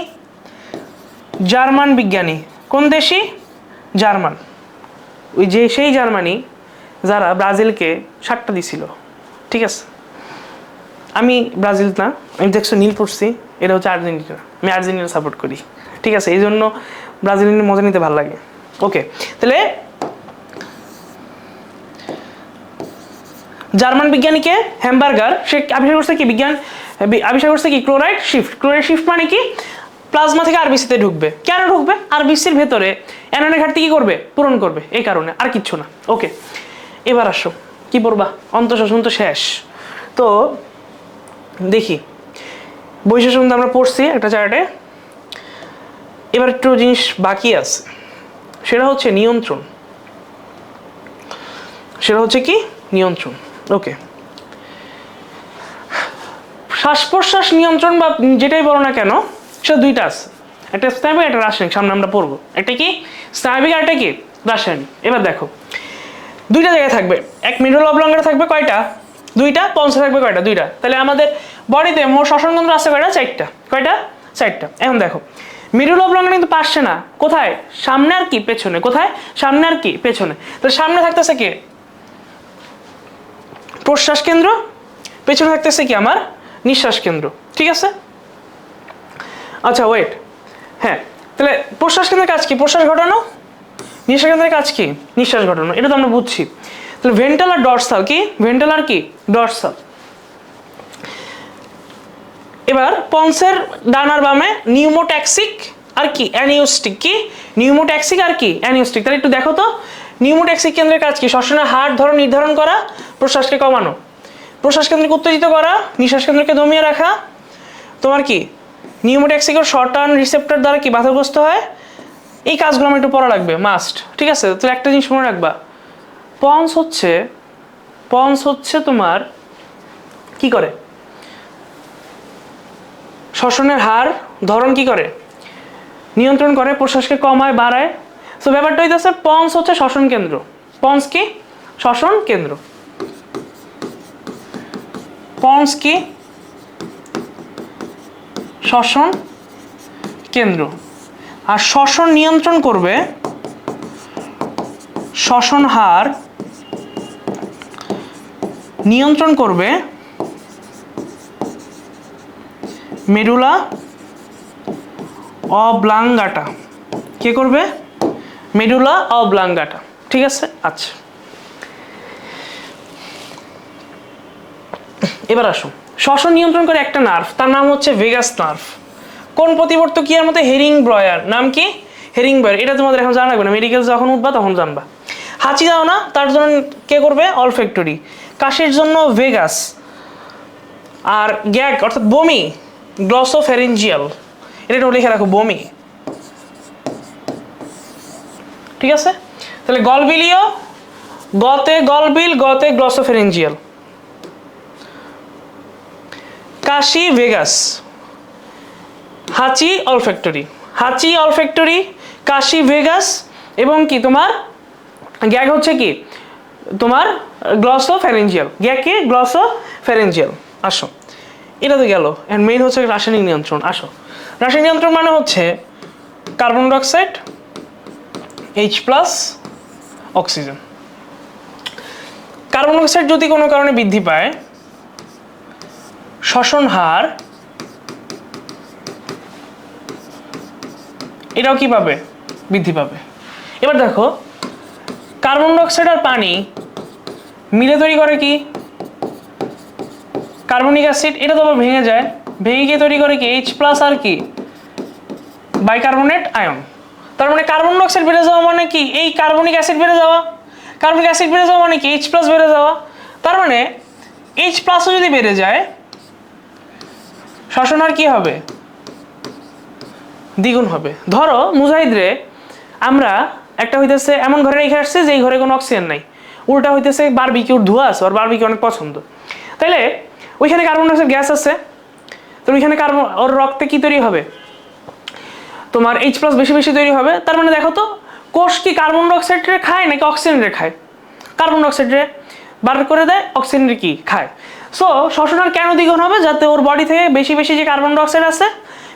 জার্মান বিজ্ঞানী। কোন দেশি? জার্মান। ওই যে সেই জার্মানি যারা ব্রাজিলকে 7টা দিছিল। ঠিক আছে, আমি ব্রাজিল না, আমি দেখছো নীল পড়ছি, এটা হচ্ছে আর্জেন্টিনা, আমি আর্জেন্টিনা সাপোর্ট করি। ঠিক আছে, এই জন্য ব্রাজিলিয়ান মজা নিতে ভালো লাগে। ওকে, তাহলে জার্মান বিজ্ঞানীকে হ্যামবার্গার, সে আবিষ্কার করছে কি? আবিষ্কার করছে কি? Chloride shift. ক্লোরাইড শিফট মানে কি? প্লাজমা থেকে আরবিসিতে ঢুকবে। কেন ঢুকবে? আরবিসির ভেতরে অ্যানায়নের ঘাটতি কি করবে? পূরণ করবে, এই কারণে, আর কিচ্ছু না। ওকে, এবার আসো, কি পড়বা? অন্তঃশোষণ তো শেষ। তো দেখি, বৈশোষণ তো আমরা পড়ছি একটা চার্টে, এবার একটু জিনিস বাকি আছে, সেটা হচ্ছে নিয়ন্ত্রণ। সেটা হচ্ছে কি? নিয়ন্ত্রণ। ওকে, শ্বাস প্রশ্বাস নিয়ন্ত্রণ বা যেটাই বলো না কেন, সেটা দুইটা আছে, একটা স্নায়বিক, একটা রাসায়নিক। সামনে আমরা পড়বো, একটা কি স্নায়বিক আর একটা কি রাসায়নিক। এবার দেখো, দুইটা জায়গায় থাকবে, এক মিডল অবলঙ্গে থাকবে কয়টা? দুইটা। পঞ্চে থাকবে কয়টা? দুইটা। তাহলে আমাদের বডিতে মোট শ্বসনতন্ত্র আছে কয়টা? 4টা। কয়টা? 4টা। এখন দেখো, মিডল অবলঙ্গে কিন্তু পারছে না, কোথায়? সামনে আর কি পেছনে। কোথায়? সামনে আর কি পেছনে। তাহলে সামনে থাকতেছে কে? প্রশ্বাস কেন্দ্র, পেছনে থাকতেছে কি আমার নিঃশ্বাস কেন্দ্র, ঠিক আছে? আচ্ছা ওয়েট, হ্যাঁ তাহলে প্রশ্বাস কেন্দ্রের কাজ কি? প্রশ্বাস ঘটানো। নিঃশ্বাস কেন্দ্রের কাজ কি? নিঃশ্বাস ঘটানো। এটা তো আমরা বুঝছি। তাহলে ভেন্ট্রাল আর ডর্সাল কি? ভেন্ট্রাল আর কি? ডর্সাল। এবার পন্সের ডান আর বামে নিউমোট্যাক্সিক আর কি অ্যানিওস্টিক। কি নিউমোট্যাক্সিক আর কি অ্যানিওস্টিক। তাহলে একটু দেখো তো নিউমোট্যাক্সিক কেন্দ্রের কাজ কি? শ্বসনের হার ধরন নির্ধারণ করা, প্রশ্বাসকে কমানো, প্রশ্বাস কেন্দ্রকে উত্তেজিত করা, নিঃশ্বাস কেন্দ্রকে দমিয়ে রাখা। তোমার কি নিউমোট্যাক্সিকের শর্ট টার্ন রিসেপ্টর দ্বারা কি বাধাগ্রস্ত হয়। এই কাজগুলো আমার একটু পড়া লাগবে মাস্ট, ঠিক আছে? তো একটা জিনিস মনে রাখবা, পন্স হচ্ছে তোমার কি করে? শ্বসনের হার ধরন কি করে? নিয়ন্ত্রণ করে, প্রশ্বাসকে কমায় বাড়ায়। তো ব্যাপারটা হইতেছে পন্স হচ্ছে শ্বসন কেন্দ্র। পন্স কি? শ্বসন কেন্দ্র। পন্স কি? শ্বসন কেন্দ্র। আর শ্বসন নিয়ন্ত্রণ করবে, শ্বসন হার নিয়ন্ত্রণ করবে মেডুলা অবলাঙ্গাটা। কে করবে? মেডুলা অবলাঙ্গাটা, ঠিক আছে? আচ্ছা এবার আসো, শ্বসন নিয়ন্ত্রণ করে একটা নার্ভ, তার নাম হচ্ছে ভেগাস নার্ভ। কোন প্রতিবর্তকীয়ার মধ্যে? হেরিং ব্রয়ার। নাম কি? হেরিং ব্রয়ার। এটা তোমাদের এখন জানা লাগবে না, মেডিকেল যখন উঠবা তখন জানবা। হাঁচি দাও না, তার জন্য কে করবে? অলফ্যাক্টরি। কাশির জন্য ভেগাস। আর গ্যাগ অর্থাৎ বমি, গ্লসোফ্যারিঞ্জিয়াল। এটা একটু লিখে রাখো, বমি, ঠিক আছে? তাহলে গলবিলীয়, গতে গলবিল, গতে গ্লসোফ্যারিঞ্জিয়াল। কাশি ভেগাস, হাঁচি অলফ্যাক্টরি। হাঁচি অলফ্যাক্টরি, কাশি ভেগাস, এবং কি তোমার গ্যাগ হচ্ছে কি তোমার গ্লসোফ্যারিঞ্জিয়াল। গ্যাগ কি? গ্লসোফ্যারিঞ্জিয়াল। আসো এটা তো গেল। এন্ড মেইন হচ্ছে রাসায়নিক নিয়ন্ত্রণ। আসো রাসায়নিক নিয়ন্ত্রণ মানে হচ্ছে carbon dioxide, H+ oxygen. Carbon dioxide যদি কোনো কারণে বৃদ্ধি পায়, শ্বসন হার এটাও কি পাবে? বৃদ্ধি পাবে। এবার দেখো কার্বন ডাইঅক্সাইড আর পানি মিলে তৈরি করে কি? Carbonic acid. এটা তো আবার ভেঙে যায়, ভেঙে গিয়ে তৈরি করে কি? H+ আর কি বাইকার্বনেট আয়ন। তার মানে কার্বন ডাইঅক্সাইড বেড়ে যাওয়া মানে কি? এই কার্বনিক অ্যাসিড বেড়ে যাওয়া। কার্বনিক অ্যাসিড বেড়ে যাওয়া মানে কি? H+ বেড়ে যাওয়া। তার মানে H+ যদি বেড়ে যায়, শ্বসন হার কি হবে? দ্বিগুণ হবে। ধরো মুজাহিদরে আমরা একটা হইতেছে এমন ঘরে রেখে আসছে যে এই ঘরে কোনো অক্সিজেন নাই, উল্টা হইতেছে বারবিকিউর ধোঁয়া আছে, আর বারবিকিউ অনেক পছন্দ। তাইলে ওইখানে কার্বন ডাইঅক্সাইড গ্যাস আছে, তো ওইখানে কার্বন, ওর রক্তে কি তৈরি হবে? তোমার H+ বেশি বেশি তৈরি হবে। তার মানে দেখো তো কোষ কি কার্বন ডাইঅক্সাইডে খায় নাকি অক্সিজেনে খায়? কার্বন ডাইঅক্সাইডে বার করে দেয়, অক্সিজেনে কি খায়। সো শ্বসন হার কেন দ্বিগুণ হবে? যাতে ওর বডি থেকে বেশি বেশি যে কার্বন ডাইঅক্সাইড আছে,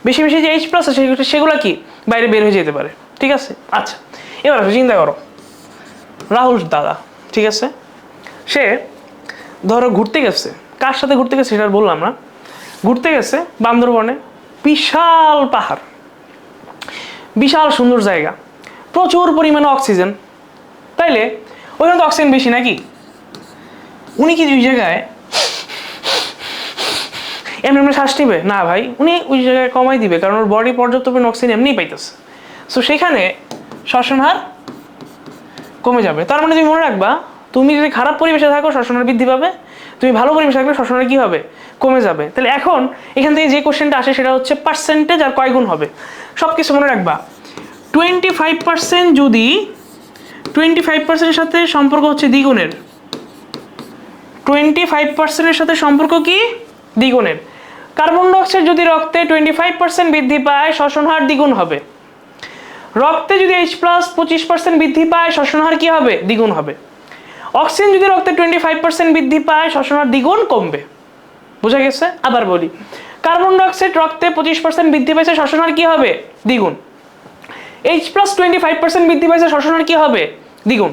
বেশি বেশি যে H+ আছে, সেগুলো কি বাইরে বের হয়ে যেতে পারে, ঠিক আছে? আচ্ছা এবার চিন্তা করো, রাহুল দাদা, ঠিক আছে, সে ধরো ঘুরতে গেছে। কার সাথে ঘুরতে গেছে সেটা আর বললাম না। ঘুরতে গেছে বান্দরবনে, বিশাল পাহাড়, বিশাল সুন্দর জায়গা, প্রচুর পরিমাণে অক্সিজেন। তাইলে ওইখানে তো অক্সিজেন বেশি নাকি? উনি কি ওই জায়গায় এমনি এমনি শ্বাস নিবে না ভাই, উনি ওই জায়গায় কমাই দিবে, কারণ ওর বডি পর্যাপ্ত পরিমাণ অক্সিজেন এমনিই পাইতেছে। সো সেখানে শ্বসন হার কমে যাবে। তার মানে তুমি মনে রাখবা, তুমি যদি খারাপ পরিবেশে থাকো শ্বসন হার বৃদ্ধি পাবে, তুমি ভালো পরিবেশে থাকলে শ্বসন হার কি হবে? কমে যাবে। তাহলে এখন এখান থেকে যে কোশ্চেনটা আসে সেটা হচ্ছে পার্সেন্টেজ আর কয় গুণ হবে। সব কিছু মনে রাখবা। 25% যদি 25%-এর সাথে সম্পর্ক হচ্ছে দ্বিগুণের। 25%-এর সাথে সম্পর্ক কি? দ্বিগুণের। কার্বন ডাইঅক্সাইড যদি রক্তে 25% বৃদ্ধি পায়, শ্বসন হার দ্বিগুণ হবে। রক্তে যদি H+ 25% বৃদ্ধি পায়, শ্বসন হার কি হবে? দ্বিগুণ হবে। অক্সিজেন যদি রক্তে 25% বৃদ্ধি পায়, শ্বসন হার দ্বিগুণ কমবে। বুঝা গেছে? আবার বলি, কার্বন ডাইঅক্সাইড রক্তে 25% বৃদ্ধি পাইছে, শ্বসন হার কি হবে? দ্বিগুণ। H+ 25% বৃদ্ধি পাইছে, শ্বসন হার কি হবে? দ্বিগুণ।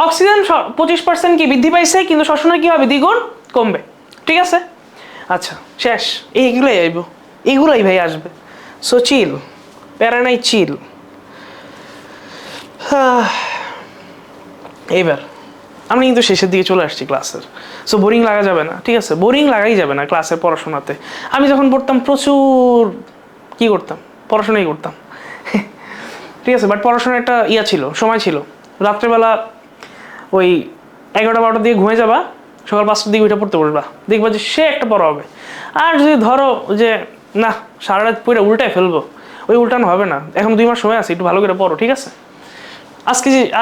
অক্সিজেন 25% কি বৃদ্ধি পাইছে, কিন্তু শ্বসন হার কি হবে? দ্বিগুণ কমবে। ঠিক আছে? আচ্ছা শেষ, এইগুলোই আইব, এইগুলোই ভাই আসবে। সো চিল, প্যারা নাই, চিল। এইবার আমি কিন্তু শেষের দিকে চলে আসছি ক্লাসের। সো বোরিং লাগা যাবে না, ঠিক আছে? বোরিং লাগাই যাবে না ক্লাসের পড়াশোনাতে। আমি যখন পড়তাম প্রচুর কি করতাম, পড়াশোনাই করতাম। ঠিক আছে, বাট পড়াশোনার একটা ইয়া ছিল, সময় ছিল। রাত্রেবেলা ওই 11টা-12টার দিকে ঘুমিয়ে যাবা, সকাল 5টার দিকে ওইটা পড়তে বসবা, দেখবা যে সে একটা পড়া হবে। আর যদি ধরো যে না সারা রাত পড়ে উল্টায় ফেলবো, ওই উল্টানো হবে না। এখন 2 মাস সময় আছে, একটু ভালো করে পড়ো, ঠিক আছে?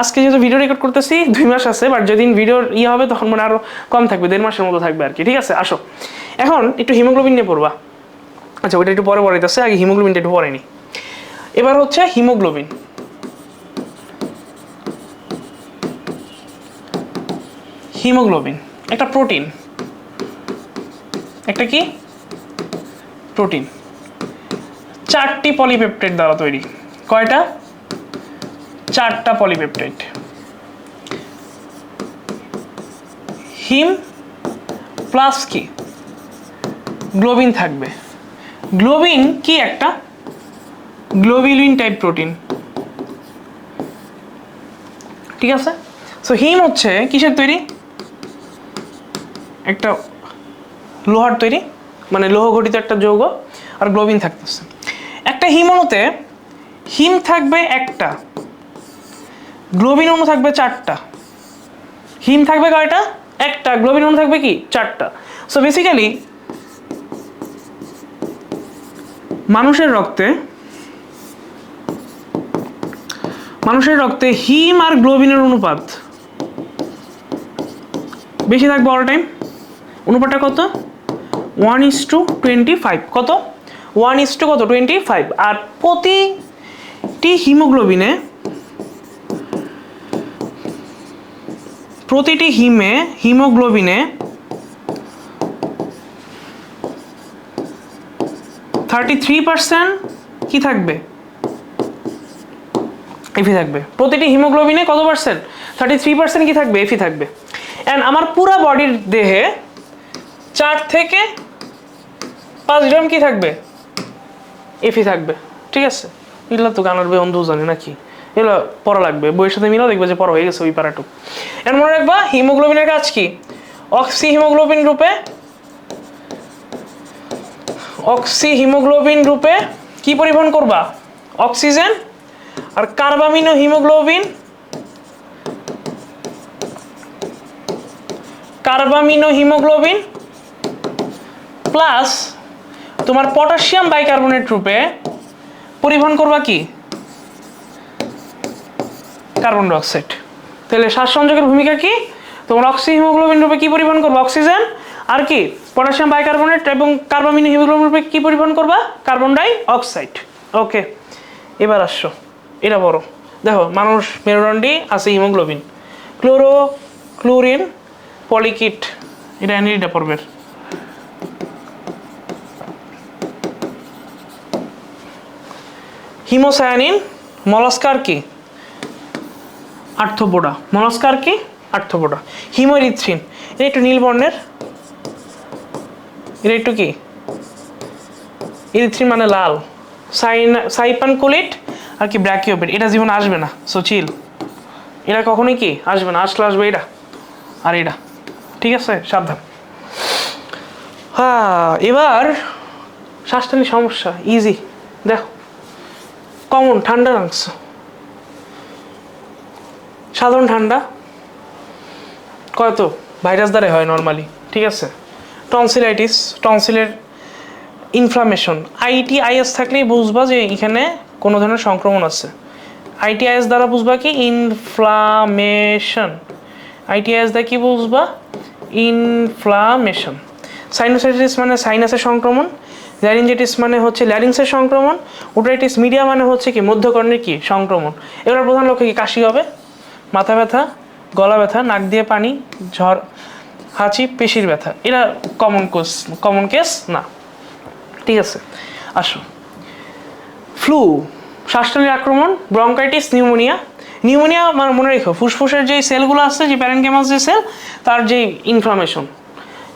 আজকে যেহেতু ভিডিও রেকর্ড করতেছি 2 মাস আছে, বাট যেদিন ভিডিওর ইয়ে হবে তখন মানে আরও কম থাকবে, 1.5 মাসের মতো থাকবে আর কি, ঠিক আছে? আসো এখন একটু হিমোগ্লোবিন নিয়ে পড়বা। আচ্ছা ওইটা একটু পরে পড়াইতেছে, আগে হিমোগ্লোবিনটা একটু পড়ে নি। এবার হচ্ছে হিমোগ্লোবিন। হিমোগ্লোবিন একটা প্রোটিন, একটা কি প্রোটিন, 4টি পলিপেপটাইড দ্বারা তৈরি। কয়টা? 4টা পলিপেপটাইড। হিম প্লাস কি গ্লোবিন থাকবে। গ্লোবিন কি একটা গ্লোবিউলিন টাইপ প্রোটিন, ঠিক আছে? সো হিম হচ্ছে কিসের তৈরি? একটা লোহার তৈরি, মানে লৌহ গঠিত একটা যৌগ, আর গ্লোবিন থাকতেছে। একটা হিম অণুতে হিম থাকবে একটা, গ্লোবিন অণু থাকবে 4টা। হিম থাকবে কয়টা? একটা। গ্লোবিন অণু থাকবে কি? 4টা। সো বেসিক্যালি মানুষের রক্তে হিম আর গ্লোবিনের অনুপাত বেশি থাকবে অল টাইম। অনুপাতটা কত? 1:25। কত? 1:25। আর প্রতিটি হিমে 33% কি থাকবে? এফি থাকবে। প্রতিটি হিমোগ্লোবিনে কত পার্সেন্ট? 33% কি থাকবে? এফি থাকবে। অ্যান্ড আমার পুরো বডির দেহে 4 থেকে 5 গ্রাম কি থাকবে? এফি থাকবে, ঠিক আছে? এগুলো তো গানের বন্ধু জানে নাকি, এগুলো পড়া লাগবে, বইয়ের সাথে মিলাও, দেখবে যে পড়া হয়ে গেছে ওই প্যারাটুক। এর মনে রাখবা হিমোগ্লোবিনের কাজ কি? অক্সি হিমোগ্লোবিন রূপে কি পরিবহন করবা? অক্সিজেন। আর কার্বামিনো হিমোগ্লোবিন প্লাস তোমার পটাশিয়াম বাইকার্বনেট রূপে পরিবহন করবা কি? Carbon die oxide. তাহলে শ্বাস সংযোগের ভূমিকা কি? তোমার অক্সি হিমোগ্লোবিন রূপে কি পরিবহন করবা? অক্সিজেন। আর কি? পটাশিয়াম বাইকার্বনেট এবং কার্বামিনো হিমোগ্লোবিন রূপে কি পরিবহন করবা? Carbon die oxide. ওকে, এবার আসছো এটা বড়। দেখো মানুষ মেরুদণ্ডে আছে হিমোগ্লোবিন, ক্লোরিন পলিকিট, এটা অ্যানিলিটা পড়বে। হিমোসায়ানিন মলাস্কার কি? আর্থ্রোপোডা। মলাস্কার কি? আর্থ্রোপোডা। হিমোরিথ্রিন এটা একটু নীল বর্ণের, এটা একটু কি ইরিথ্রিন মানে লাল। সাইপানকুলিট আর কি ব্র্যাকিওপেট, এটা জীবন আসবে না। সো চিল, এটা কখনোই কি আসবে না। আসবে এটা আর এটা, ঠিক আছে? সাবধান। হ্যাঁ, এবার শ্বাসটানি সমস্যা ইজি। দেখো কমন ঠান্ডা লাংস, সাধারণ ঠান্ডা কত ভাইরাস দ্বারা হয় নর্মালি, ঠিক আছে? টনসিলাইটিস, টনসিলের ইনফ্লামেশন, ITIS থাকলেই বুঝবা যে এখানে কোনো ধরনের সংক্রমণ আছে। ITIS দ্বারা বুঝবা কি? ইনফ্লামেশন। ITIS দ্বারা কি বুঝবা? ইনফ্লামেশন। সাইনোসাইটিস মানে সাইনাসের সংক্রমণ, ল্যারিঞ্জাইটিস মানে হচ্ছে ল্যারিংসের সংক্রমণ, ওটাইটিস মিডিয়া মানে হচ্ছে কি মধ্যকর্ণের কি সংক্রমণ। এবার প্রধান লক্ষ্য কি? কাশি হবে, মাথা ব্যথা, গলা ব্যথা, নাক দিয়ে পানি, ঝড়, হাঁচি, পেশির ব্যথা। এরা কমন কেস না, ঠিক আছে? আসো ফ্লু, শ্বাসনালীর আক্রমণ, ব্রঙ্কাইটিস, নিউমোনিয়া মানে মনে রেখো ফুসফুসের যে সেলগুলো আছে, যে প্যারেনকেমাস যে সেল, তার যে ইনফ্লামেশন,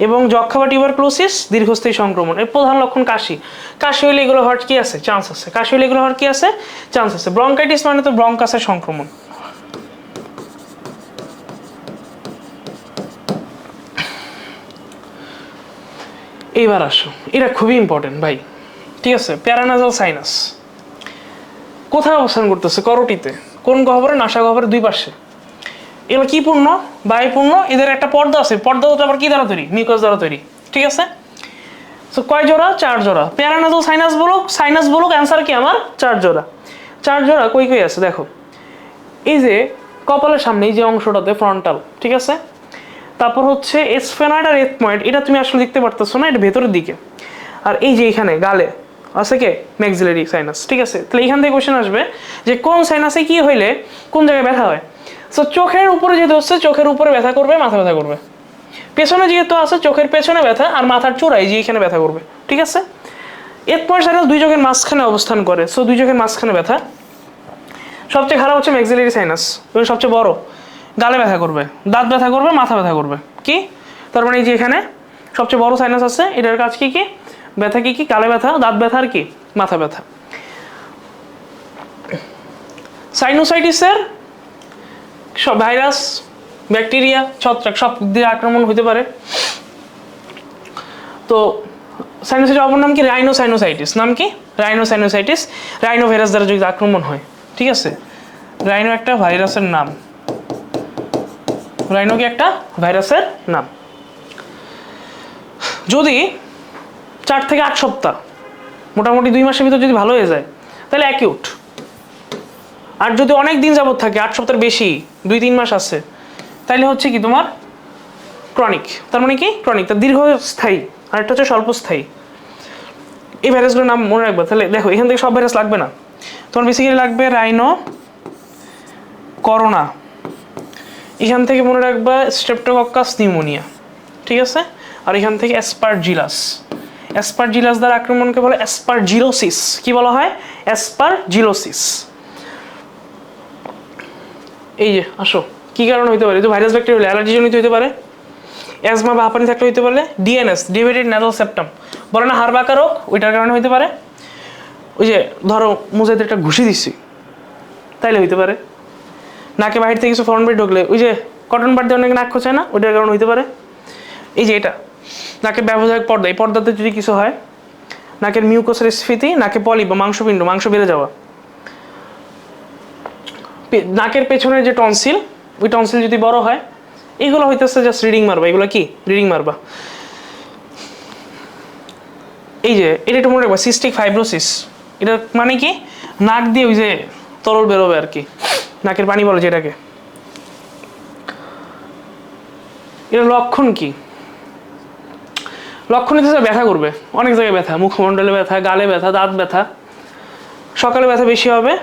এবং যক্ষা বা টিউবারকুলোসিস দীর্ঘস্থায়ী সংক্রমণ। এর প্রধান লক্ষণ কাশি। কাশি হলে এগুলো হওয়ার কি আছে? চান্স আছে। কাশি হলে এগুলো হওয়ার কি আছে? চান্স আছে। ব্রঙ্কাইটিস মানে তো ব্রঙ্কাসের সংক্রমণ। এইবার আসো, এটা খুবই ইম্পর্টেন্ট ভাই, ঠিক আছে? প্যারানাসাল সাইনাস কোথায় অবস্থান করতেছে? করোটিতে। কোন গহ্বরে? নাসা গহ্বরের দুই পাশে। এগুলো কি পূর্ণ? বায়ুপূর্ণ। এদের একটা পর্দা আছে, পর্দাটা আবার কি দ্বারা তৈরি? মিউকাস দ্বারা তৈরি, ঠিক আছে? তো কয় জোড়া? 4 জোড়া। প্যারানাসাল সাইনাস বলুক অ্যান্সার কি আমার? 4 জোড়া। 4 জোড়া কই কই আছে দেখো। এই যে কপালের সামনে এই যে অংশটাতে ফ্রন্টাল, ঠিক আছে? তারপর হচ্ছে এসফেনয়েড আর এথময়েড, এটা তুমি আসলে দেখতে পারতেছো না, এটা ভেতরের দিকে। আর এই যে এখানে গালে আছে কে? ম্যাক্সিলারি সাইনাস, ঠিক আছে? তাহলে এখান থেকে কোশ্চেন আসবে যে কোন সাইনাসে কি হইলে কোন জায়গায় ব্যথা হয়। সো চোখের উপরে যেহেতু হচ্ছে, চোখের উপরে ব্যথা করবে, মাথা ব্যথা করবে। পেছনে যেহেতু আছে, চোখের পেছনে ব্যথা আর মাথার চূড়ায় যে এখানে ব্যথা করবে, ঠিক আছে? এথময়েড সাইনাস দুই চোখের মাঝখানে অবস্থান করে, সো দুই চোখের মাঝখানে ব্যথা। সবচেয়ে খারাপ হচ্ছে ম্যাক্সিলারি সাইনাস, সবচেয়ে বড়। গালে ব্যথা করবে, দাঁত ব্যথা করবে, মাথা ব্যথা করবে। কি তার মানে? এই যে এখানে সবচেয়ে বড় সাইনাস আছে, এটার কাজ কি কি? ব্যথা কি কি? গালে ব্যথা, দাঁত ব্যথা আর কি? মাথা ব্যথা। সাইনোসাইটিসের সব ভাইরাস, ব্যাকটেরিয়া, ছত্রাক সব দিয়ে আক্রমণ হতে পারে। তো সাইনোসাইটিস অপর নাম কি? রাইনোসাইনোসাইটিস। নাম কি? রাইনোসাইনোসাইটিস। রাইনো ভাইরাস দ্বারা যদি আক্রমণ হয়, ঠিক আছে? রাইনো একটা ভাইরাসের নাম। রাইনো কি একটা ভাইরাসের নাম। যদি 4 থেকে 8 সপ্তাহ, মোটামুটি 2 মাসের ভিতর যদি ভালো হয়ে যায় তাহলে অ্যাকিউট। আর যদি অনেক দিন যাবত থাকে, 8 সপ্তাহের বেশি, 2-3 মাস আছে, তাহলে হচ্ছে কি তোমার ক্রনিক। তার মানে কি? ক্রনিক, তার দীর্ঘস্থায়ী। আর একটা হচ্ছে স্বল্পস্থায়ী। এই ভাইরাসগুলোর নাম মনে রাখবে। তাহলে দেখো এখান থেকে সব ভাইরাস লাগবে না, তোমার বেসিক্যালি লাগবে রাইনো, করোনা, এখান থেকে মনে রাখবা স্ট্রেপ্টোকক্কাস নিউমোনিয়া, ঠিক আছে? আর এখান থেকে অ্যাসপারজিলাস। অ্যাসপারজিলাস দ্বারা আক্রমণকে বলে অ্যাসপারজিলোসিস। কি বলা হয়? অ্যাসপারজিলোসিস। এই যে আসো, কি কারণে হতে পারে? ভাইরাস ব্যাকটেরিয়া হলে অ্যালার্জি জনিত হতে পারে, অ্যাজমা বা হাঁপানি থাকলে হতে পারে, ডিএনএস ডিভাইডেড নাসাল সেপ্টাম বলে না, হাড়বাঁকা রোগ, ওইটার কারণে হতে পারে। ওই যে ধরো মুজাহিদের একটা ঘুষি দিচ্ছি, তাইলে হইতে পারে। নাকে বাহির থেকে কিছু ফরেন বেড ঢুকলে, ওই যে কটন বাড দিয়ে অনেক নাক খোঁচায় না, ওইটার কারণে হইতে পারে। এই যে এটা নাকের ব্যবসায়িক পর্দা, এই পর্দাতে যদি কিছু হয়, নাকের মিউকোসের স্ফীতি, নাকে পলি বা মাংসপিণ্ড, মাংস বেড়ে যাওয়া, নাকের পেছনের যে টনসিল, ওই টনসিল যদি বড় হয়, এগুলো হইতেছে জাস্ট রিডিং মারবা। এগুলো কি? রিডিং মারবা। এই যে এটা একটু মনে রাখবা, সিস্টিক ফাইব্রোসিস। এটা মানে কি? নাক দিয়ে ওই যে তরল বেরোবে আর কি, নাকের পানি বলে যেটাকে। এর লক্ষণ কি? লক্ষণ হচ্ছে ব্যথা করবে, অনেক জায়গায় ব্যথা, মুখমণ্ডলে ব্যথা, গালে ব্যথা, দাঁত ব্যথা। সকালে ব্যথা বেশি হবে,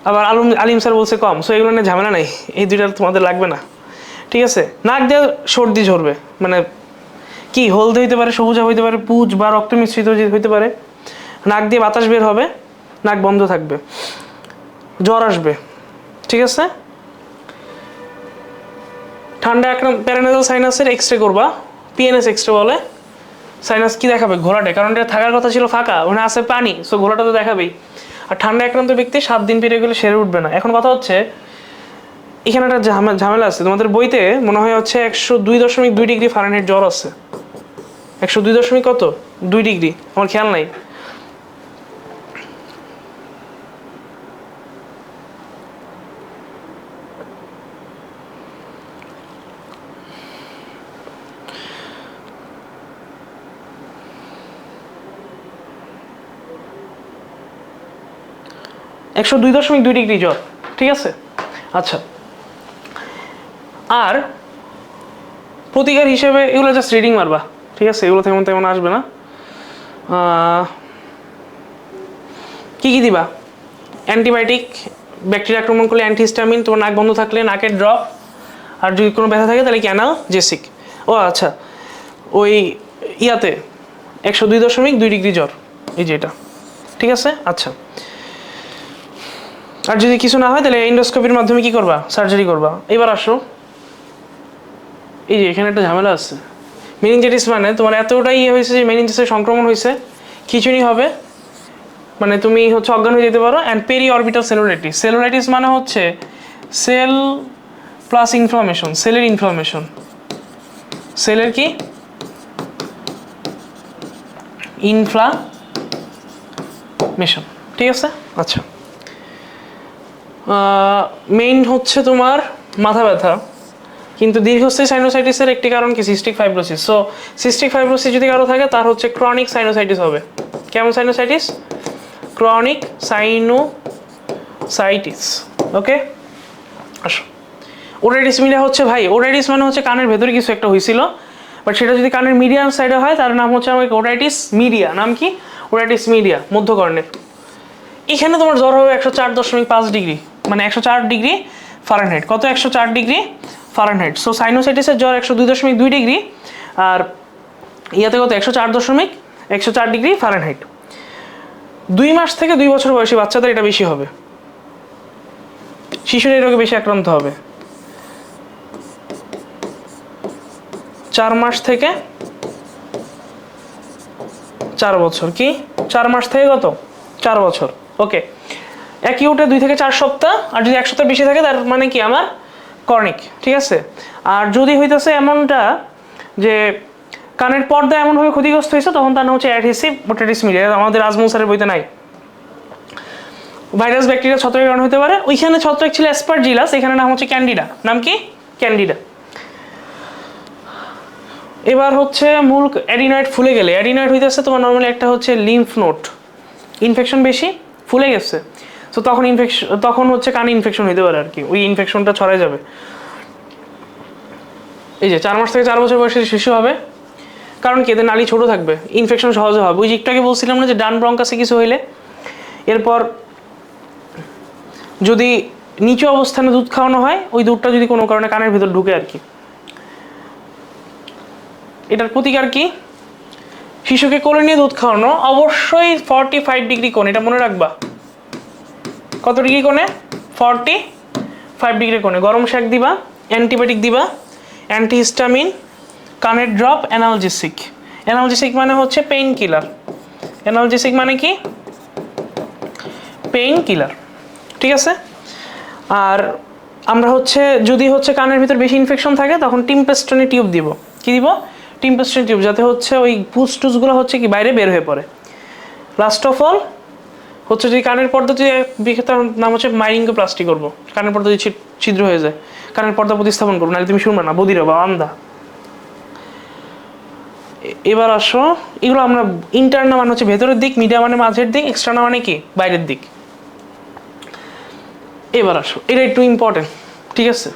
আবার আলিম স্যার বলছে কম। সো এগুলো নিয়ে ঝামেলা নাই, এই দুইটা তোমাদের লাগবে না, ঠিক আছে? নাক দিয়ে সর্দি ঝরবে, মানে কি? হলদে হইতে পারে, সবুজা হইতে পারে, পুজ বা রক্ত মিশ্রিত হইতে পারে। নাক দিয়ে বাতাস বের হবে, নাক বন্ধ থাকবে, জ্বর আসবে, ঠিক আছে? ঠান্ডা আক্রান্ত প্যারানাসাল সাইনাসের এক্সরে করবা, পিএনএস এক্সরে বলে। সাইনাস কি দেখাবে? ঘোলাটে, কারণ এটা থাকার কথা ছিল ফাঁকা, ওখানে আছে পানি, সো ঘোলাটা তো দেখাবেই। আর ঠান্ডা আক্রান্ত ব্যক্তি 7 দিন পেরিয়ে গেলে সেরে উঠবে না। এখন কথা হচ্ছে এখানে একটা ঝামেলা আছে, তোমাদের বইতে মনে হয় হচ্ছে 102.2 ডিগ্রি ফারেনহাইট জ্বর আছে। 102 কত? 2 ডিগ্রি, আমার খেয়াল নাই। একশো 2.2 ডিগ্রি জ্বর, ঠিক আছে? আচ্ছা, আর প্রতিকার হিসেবে এগুলো জাস্ট রিডিং মারবা, ঠিক আছে? এগুলো তেমন তেমন আসবে না। কি কি দিবা? অ্যান্টিবায়োটিক, ব্যাকটেরিয়া আক্রমণ করলে অ্যান্টিহিস্টামিন, তোমার নাক বন্ধ থাকলে নাকের ড্রপ, আর যদি কোনো ব্যথা থাকে তাহলে ক্যানাল জেসিক। ও আচ্ছা, ওই ইয়াতে 102.2 ডিগ্রি জ্বর, এই যে এটা, ঠিক আছে? আচ্ছা, আর যদি কিছু না হয় তাহলে এন্ডোস্কোপির মাধ্যমে কি করবা? সার্জারি করবা। এবার আসো, এই যে এখানে একটা ঝামেলা আছে, মেনিনজাইটিস মানে তোমার এতটাই ইয়ে হয়েছে যে মেনিনজাইটিসের সংক্রমণ হয়েছে, খিচুড়ি হবে, মানে তুমি হচ্ছে অজ্ঞান হয়ে যেতে পারো। And periorbital cellulitis, cellulitis মানে হচ্ছে সেল প্লাস ইনফ্লামেশন, সেলের ইনফ্লামেশন, সেলের কি ইনফ্লামেশন, ঠিক আছে। আচ্ছা, মেইন হচ্ছে তোমার মাথা ব্যথা, কিন্তু দীর্ঘস্থায়ী সাইনোসাইটিসের একটি কারণ কি cystic fibrosis. So cystic fibrosis যদি কারো থাকে তার হচ্ছে ক্রনিক সাইনোসাইটিস হবে। কেমন সাইনোসাইটিস? Chronic sinusitis. ওকে, আসো। ওটাইটিস মিডিয়া হচ্ছে ভাই, ওটাইটিস মানে হচ্ছে কানের ভেতরে কিছু একটা হয়েছিল, বাট সেটা যদি কানের মিডিয়াম সাইডে হয় তার নাম হচ্ছে আমাকে ওটাইটিস মিডিয়া। নাম কি? ওটাইটিস মিডিয়া, মধ্যকর্ণের। এখানে তোমার জ্বর হবে 104.5 ডিগ্রি, মানে 104 ডিগ্রি ফারেনহাইট। কত? 104 ডিগ্রি ফারেনহাইট। সো সাইনোসাইটিসের জ্বর 102.2 ডিগ্রি, আর ইয়াতে কত? 104 ডিগ্রি ফারেনহাইট। 2 মাস থেকে 2 বছর বয়সী বাচ্চাদের এটা বেশি হবে, শিশুরা এই রোগে বেশি আক্রান্ত হবে। 4 মাস থেকে 4 বছর, কি 4 মাস থেকে কত? 4 বছর। ওকে, অ্যাকিউটে 2 থেকে 4 সপ্তাহ, আর যদি 1 সপ্তাহ বেশি থাকে তার মানে কি আমার ক্রনিক, ঠিক আছে। আর যদি হইতেছে এমনটা যে কানের পর্দা এমনভাবে ক্ষতিগ্রস্ত হয়েছে তখন তার নাম হচ্ছে অ্যাডহেসিভ ওটাইটিস মিডিয়া। আমাদের আজমল স্যারের বইতে নাই। ভাইরাস ব্যাকটেরিয়া ছত্রাকের কারণে হতে পারে। ওইখানে ছত্রাক ছিল অ্যাসপারজিলাস, এখানে নাম হচ্ছে ক্যান্ডিডা। নাম কি? ক্যান্ডিডা। এবার হচ্ছে মূল অ্যাডিনয়েড ফুলে গেলে, অ্যাডিনয়েড হইতেছে তোমার নর্মালি একটা হচ্ছে লিম্ফ নোড, ইনফেকশন বেশি, ফুলে গেছে। তো তখন হচ্ছে কানে ইনফেকশন হইতে পারে আর কি, ওই ইনফেকশনটা ছড়ায় যাবে। এই যে 4 মাস থেকে 4 বছর বয়সের শিশু হবে, কারণ কি এদের নালী ছোট থাকবে, ইনফেকশন সহজে হবে। ওই যে একটু আগে বলছিলাম না যে ডান ব্রঙ্কাসে কিছু হইলে, এরপর যদি নিচু অবস্থানে দুধ খাওয়ানো হয়, ওই দুধটা যদি কোনো কারণে কানের ভিতর ঢুকে আর কি, এটার প্রতিকার কি? শিশুকে কোলে নিয়ে দুধ খাওয়ানো, অবশ্যই 45 ডিগ্রি কোণ, এটা মনে রাখবা। কত ডিগ্রি কোণে? 45 ডিগ্রি কোণে। গরম শাক দিবা, অ্যান্টিবায়োটিক দিবা, অ্যান্টিহিস্টামিন, কানের ড্রপ, অ্যানালজেসিক। অ্যানালজেসিক মানে হচ্ছে পেইন কিলার। অ্যানালজেসিক মানে কি? পেইন কিলার, ঠিক আছে। আর আমরা হচ্ছে যদি হচ্ছে কানের ভিতর বেশি ইনফেকশন থাকে তখন টিম্পেস্টনি টিউব দিব। কি দিব? টিম্পেস্টনি টিউব, যাতে হচ্ছে ওই পুজ টুজগুলো হচ্ছে কি বাইরে বের হয়ে পড়ে। লাস্ট অফ অল হচ্ছে যদি কানের পর্দা যদি তার নাম হচ্ছে মাইরিঙ্গোপ্লাস্টি করবো, কানের পর্দা যদি ছিদ্র হয়ে যায় কানের পর্দা প্রতিস্থাপন করবো, নাহলে তুমি শুনবে না, বদির বা আন্দা। এবার আসো, এগুলো আমরা ইন্টারনা মানে হচ্ছে ভেতরের দিক, মিডিয়া মানে মাঝের দিক, এক্সটার্না মানে কি বাইরের দিক। এবার আসো, এটা একটু ইম্পর্টেন্ট, ঠিক আছে।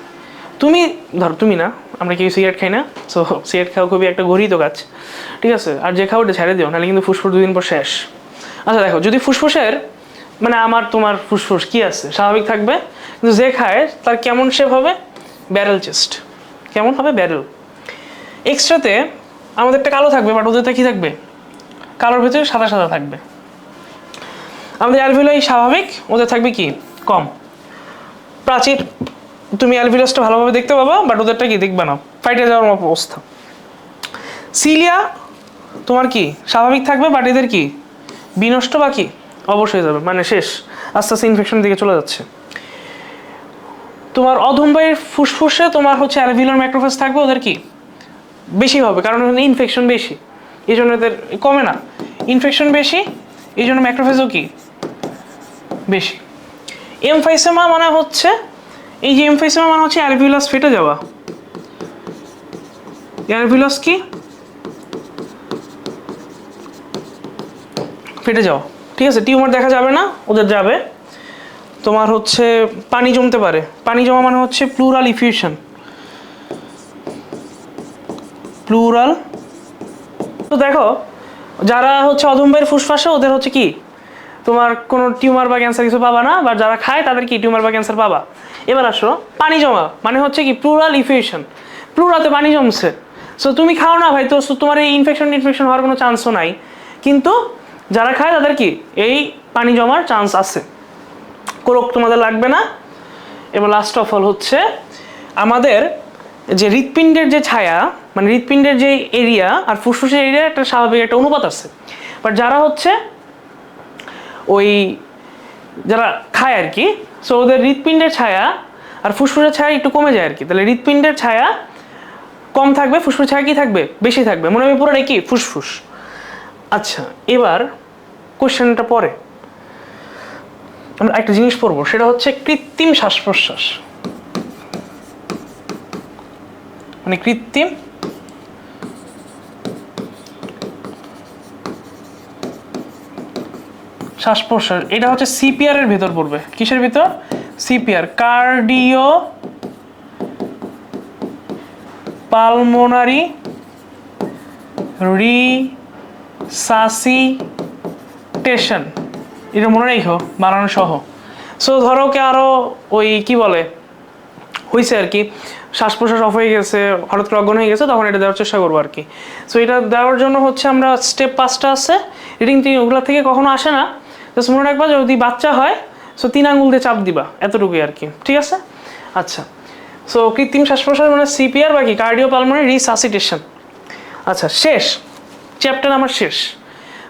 তুমি ধরো, তুমি না, আমরা কেউ সিগারেট খাই না, সো সিগারেট খাওয়া খুবই একটা গরিত কাজ, ঠিক আছে। আর যে খাও ওটা ছেড়ে দিও, নাহলে কিন্তু ফুসফুস 2 দিন পর শেষ। আচ্ছা দেখো, যদি ফুসফুসের মানে আমার তোমার ফুসফুস কি আছে স্বাভাবিক থাকবে, কিন্তু যে খায় তার কেমন শেপ হবে? Barrel chest. কেমন হবে? ব্যারেল। এক্সট্রাতে আমাদেরটা কালো থাকবে, বাট ওদেরটা কি থাকবে? কালোর ভিতরে সাদা সাদা থাকবে। আমাদের অ্যালভিওলাই স্বাভাবিক, ওদের থাকবে কি কম। প্রাচীর, তুমি অ্যালভিওলাসটা ভালোভাবে দেখতে পাবা, বাট ওদেরটা কি দেখবে না, ফাইটে যাওয়ার অবস্থা। সিলিয়া তোমার কি স্বাভাবিক থাকবে, বাট এদের কি বিনষ্ট বা কি অবশ্যই যাবে, মানে শেষ, আস্তে আস্তে ইনফেকশনের দিকে চলে যাচ্ছে। তোমার অধমবাইয়ের ফুসফুসে তোমার হচ্ছে অ্যালভিওলার ম্যাক্রোফেজ থাকবে, ওদের কি বেশি হবে, কারণ ওখানে ইনফেকশন বেশি, এই জন্য এদের কমে না। ইনফেকশন বেশি, এই জন্য ম্যাক্রোফেজও কি বেশি। এমফাইসেমা মানে হচ্ছে, এই যে এমফাইসেমা মানে হচ্ছে অ্যালভিওলাস ফেটে যাওয়া। অ্যালভিওলাস কি ফেটে যাওয়া, ঠিক আছে। টিউমার দেখা যাবে না, ওদের যাবে। তোমার হচ্ছে পানি জমতে পারে, পানি জমা মানে হচ্ছে প্লুরাল ইফিউশন, প্লুরাল। তো দেখো, যারা হচ্ছে অধমবাইয়ের ফুসফাসে, ওদের হচ্ছে কি তোমার কোনো টিউমার বা ক্যান্সার কিছু পাবা না, বা যারা খায় তাদের কি টিউমার বা ক্যান্সার পাবা। এবার আসো, পানি জমা মানে হচ্ছে কি প্লুরাল ইফিউশন, প্লুরাতে পানি জমছে। সো তুমি খাও না ভাই, তো তোমার এই ইনফেকশন হওয়ার কোনো চান্সও নাই, কিন্তু যারা খায় তাদের কি এই পানি জমার চান্স আছে, কোনো তোমাদের লাগবে না। এবার লাস্ট অফ অল হচ্ছে আমাদের যে হৃৎপিণ্ডের যে ছায়া, মানে হৃৎপিণ্ডের যে এরিয়া আর ফুসফুসের এরিয়া একটা স্বাভাবিক একটা অনুপাত আছে। বাট যারা হচ্ছে ওই যারা খায় আর কি, সো ওদের হৃৎপিণ্ডের ছায়া আর ফুসফুসের ছায়া একটু কমে যায় আর কি। তাহলে হৃৎপিণ্ডের ছায়া কম থাকবে, ফুসফুসের ছায়া কি থাকবে, বেশি থাকবে। মনে হবে পুরোটাই কি ফুসফুস। আচ্ছা, এবার কোশ্চেনটা পরে আমরা একটা জিনিস পড়বো, সেটা হচ্ছে কৃত্রিম শ্বাস প্রশ্বাস। মানে কৃত্রিম শ্বাস প্রশ্বাস, এটা হচ্ছে সিপিআর এর ভেতর পড়বে। কিসের ভিতর? সিপিআর, কার্ডিও পালমোনারি রিসাসিটেশন, এটা মনে রেখো বানানো সহ। সো ধরো কে আরো ওই কি বলে হয়েছে আর কি, শ্বাস প্রশ্বাস অফ হয়ে গেছে, হঠাৎ করে অজ্ঞান হয়ে গেছে, তখন এটা দেওয়ার চেষ্টা করবো আর কি। সো এটা দেওয়ার জন্য হচ্ছে আমরা স্টেপ 5টা আছে, রিডিং 3 ওগুলো থেকে কখনো আসে না। জাস্ট মনে রাখবা যদি বাচ্চা হয় সো 3 আঙ্গুল দিয়ে চাপ দিবা, এতটুকুই আর কি, ঠিক আছে? আচ্ছা, সো কৃত্রিম শ্বাস প্রশ্বাস মানে সিপিআর বা কি কার্ডিও পালমোনারি রিসাসিটেশন। আচ্ছা, শেষ চ্যাপ্টার আমার শেষ।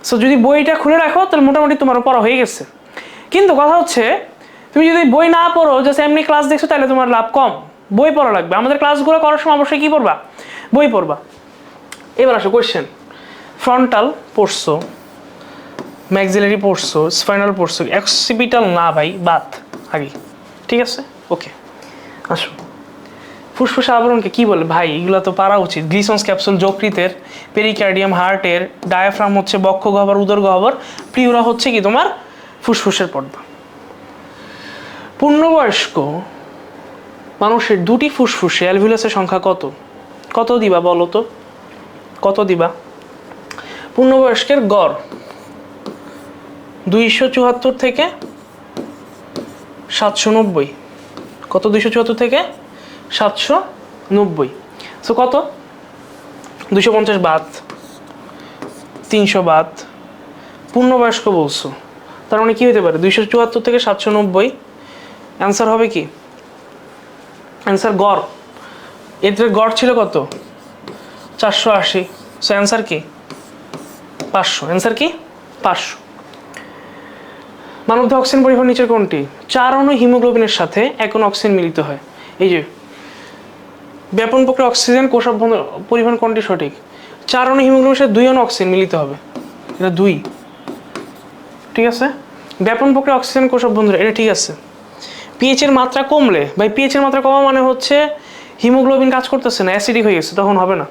সো যদি বইটা খুলে রাখো তাহলে মোটামুটি তোমার পড়া হয়ে গেছে। কিন্তু কথা হচ্ছে তুমি যদি বই না পড়ো, জাস্ট এমনি ক্লাস দেখছো, তাহলে তোমার লাভ কম। বই পড়া লাগবে। আমাদের ক্লাসগুলো করার সময় অবশ্যই কী পড়বা? বই পড়বা। এবার আসো কোয়েশ্চেন। ফ্রন্টাল পড়ছো, ম্যাক্সিলারি পড়ছো, স্পাইনাল পড়ছো, অক্সিপিটাল না ভাই, বাত আগে, ঠিক আছে? ওকে, আসো। ফুসফুস আবরণকে কি বলে ভাই? এগুলো তো পারা উচিত। গ্লিসন্স ক্যাপসুল যকৃতের, পেরিকার্ডিয়াম হার্টের, ডায়াফ্রাম হচ্ছে বক্ষ গহ্বর উদর গহ্বর, প্লিউরা হচ্ছে কি তোমার ফুসফুসের পর্দা। পূর্ণবয়স্ক মানুষের 2টি ফুসফুসে অ্যালভিউলাসের সংখ্যা কত? কত দিবা বলো তো, কত দিবা? পূর্ণবয়স্কের গড় 274 থেকে 790। কত? 274 থেকে 790। সো কত? 250 বাদ, 300 বাদ, পূর্ণবয়স্ক বলছো, তার মানে কি হতে পারে? 274 থেকে 790। অ্যান্সার হবে কি? অ্যান্সার গড়, এদের গড় ছিল কত? 480। সো অ্যান্সার কি? 500। অ্যান্সার কি? 500। মানবদেহে অক্সিজেন পরিবহন নিচের কোনটি? 4 অণু হিমোগ্লোবিনের সাথে 1 অণু অক্সিজেন মিলিত হয়। এই যে ব্যাপন প্রক্রিয়া অক্সিজেন কোষ পরিবহন কোনটি সঠিক? 4 অণু হিমোগ্লোবিনের সাথে 2 অণু অক্সিজেন মিলিত হবে, এটা 2, ঠিক আছে? ব্যাপন প্রক্রিয়া অক্সিজেন কোষ বন্ধুরা, এটা ঠিক আছে। পিএইচ এর মাত্রা কমলে, ভাই পিএইচ এর মাত্রা কমা মানে হচ্ছে হিমোগ্লোবিন কাজ করতেছে না, অ্যাসিডিক হয়ে গেছে, তখন হবে না।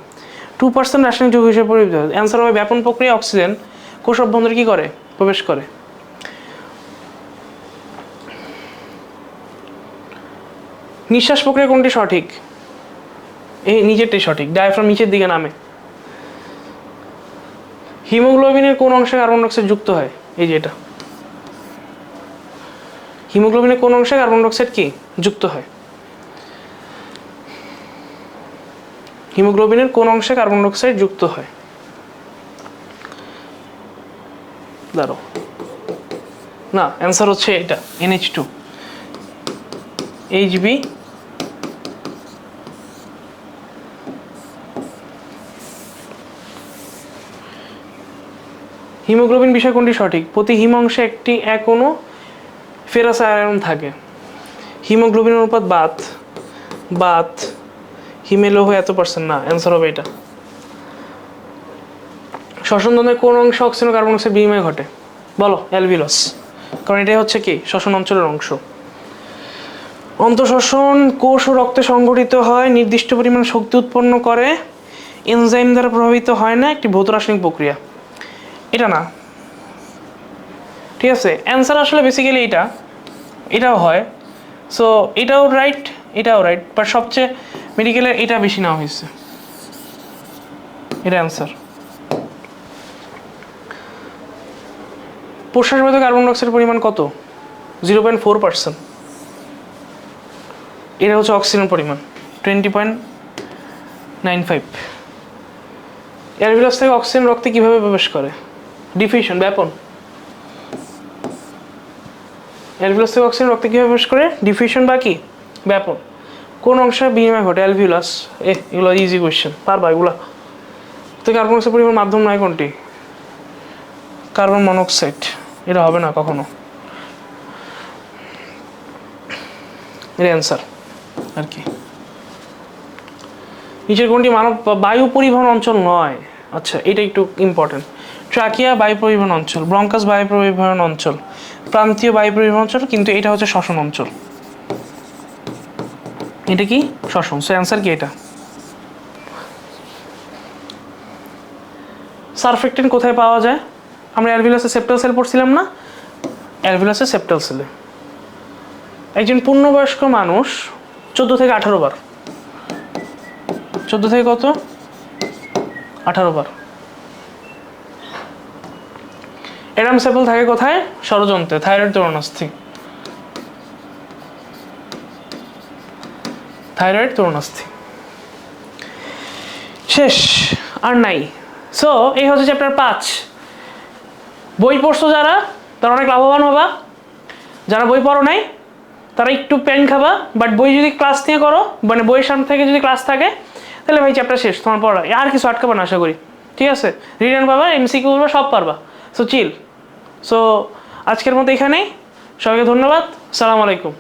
2% রাসায়নিক যৌগ হিসেবে পরিবর্তিত হয়। অ্যান্সার হবে ব্যাপন প্রক্রিয়া অক্সিজেন কোষ বন্ধুরে কি করে? প্রবেশ করে। নিঃশ্বাস প্রক্রিয়া কোনটি সঠিক? এই নিচেরটাই সঠিক, ডায়াফ্রাম নিচের দিকে নামে। হিমোগ্লোবিনের কোন অংশে কার্বন ডাইঅক্সাইড যুক্ত হয়? এই যে এটা, হিমোগ্লোবিনের কোন অংশে কার্বন ডাইঅক্সাইড কি যুক্ত হয়? হিমোগ্লোবিনের কোন অংশে কার্বন ডাইঅক্সাইড যুক্ত হয়? দাঁড়ো, না, অ্যান্সার হচ্ছে এটা, NH2, HB। হিমোগ্লোবিন বিষয় কোনটি সঠিক? প্রতি হিম অংশে এক অণু ফেরাস আয়রন থাকে। হিমোগ্লোবিন অনুপাত বাত হিমে লৌহ এত % না, অ্যান্সার হবে এটা। শ্বসন তন্ত্রের কোন অংশ অক্সিজেন ও কার্বন ডাইঅক্সাইড বিনিময় ঘটে? বলো। অ্যালভিউলাস, কারণ এটাই হচ্ছে কি শ্বসন অঞ্চলের অংশ। অন্তঃশ্বসন কোষ ও রক্তে সংঘটিত হয়, নির্দিষ্ট পরিমাণ শক্তি উৎপন্ন করে, এনজাইম দ্বারা প্রভাবিত হয় না, একটি ভৌত রাসায়নিক প্রক্রিয়া। এটা না, ঠিক আছে? অ্যান্সার আসলে বেসিক্যালি এটাও হয়। সো এটাও রাইট, এটাও রাইট, বাট সবচেয়ে মেডিকেলের এটা বেশি নেওয়া হয়েছে, এটা অ্যান্সার। প্রশ্বাস বায়ুতে কার্বন ডাইঅক্সাইডের পরিমাণ কত? 0.4%। এটা হচ্ছে অক্সিজেনের পরিমাণ 20.95। অ্যালভিউলাস থেকে অক্সিজেন রক্তে কিভাবে প্রবেশ করে? ডিফিউশন, ব্যাপন। অ্যালভিউলাস থেকে অক্সিজেন রক্তে কিভাবে প্রবেশ করে? ডিফিউশন বা কি ব্যাপন। কোন অংশে বিনিময় ঘটে? অ্যালভিউলাস। এগুলো ইজি কোয়েশ্চেন, পারবা এগুলা। তো কার্বন ডাইঅক্সাইড পরিমাণ মাধ্যম নয় কোনটি? Carbon monoxide. এটা হবে না কখনো, এর অ্যান্সার আর কি। নিচের কোনটি মানব বায়ু পরিবহন অঞ্চল নয়? আচ্ছা, এটা একটু ইম্পর্টেন্ট। ট্রাকিয়া বায়ু পরিবহন অঞ্চল, ব্রঙ্কাস বায়ু পরিবহন অঞ্চল, প্রান্তীয় বায়ু পরিবহন অঞ্চল, কিন্তু এটা হচ্ছে শ্বসন অঞ্চল। এটা কি? শ্বসন। সো অ্যান্সার কি এটা? সারফেক্টেন্ট কোথায় পাওয়া যায়? আমরা অ্যালভিউলাসে সেপ্টাল সেল পড়ছিলাম না? অ্যালভিউলাসে সেপ্টাল সেলে। একজন পূর্ণবয়স্ক মানুষ 14 থেকে 18 বার, 14 থেকে কত? 18 বার। অ্যাডাম সেপল থাকে কোথায়? ষড়যন্ত্রে, থাইরয়েড তরুণাস্থি। থাইরয়েড তরুণাস্থি। শেষ, আর নাই। সো এই হচ্ছে চ্যাপ্টার 5। বই পড়ছো যারা, তারা অনেক লাভবান হবা। যারা বই পড়ো নাই তারা একটু পেন খাবা, বাট বই যদি ক্লাস নিয়ে করো, মানে বইয়ের সামনে থেকে যদি ক্লাস থাকে, তাহলে ভাই চ্যাপ্টার শেষ, তোমার পড়া আর কিছু আটকাবা না আশা করি। ঠিক আছে, রিটার্ন পাবা, এমসিকিউ পাবা, সব পারবা। সো চিল। সো আজকের মতো এখানেই, সবাইকে ধন্যবাদ। সালাম আলাইকুম।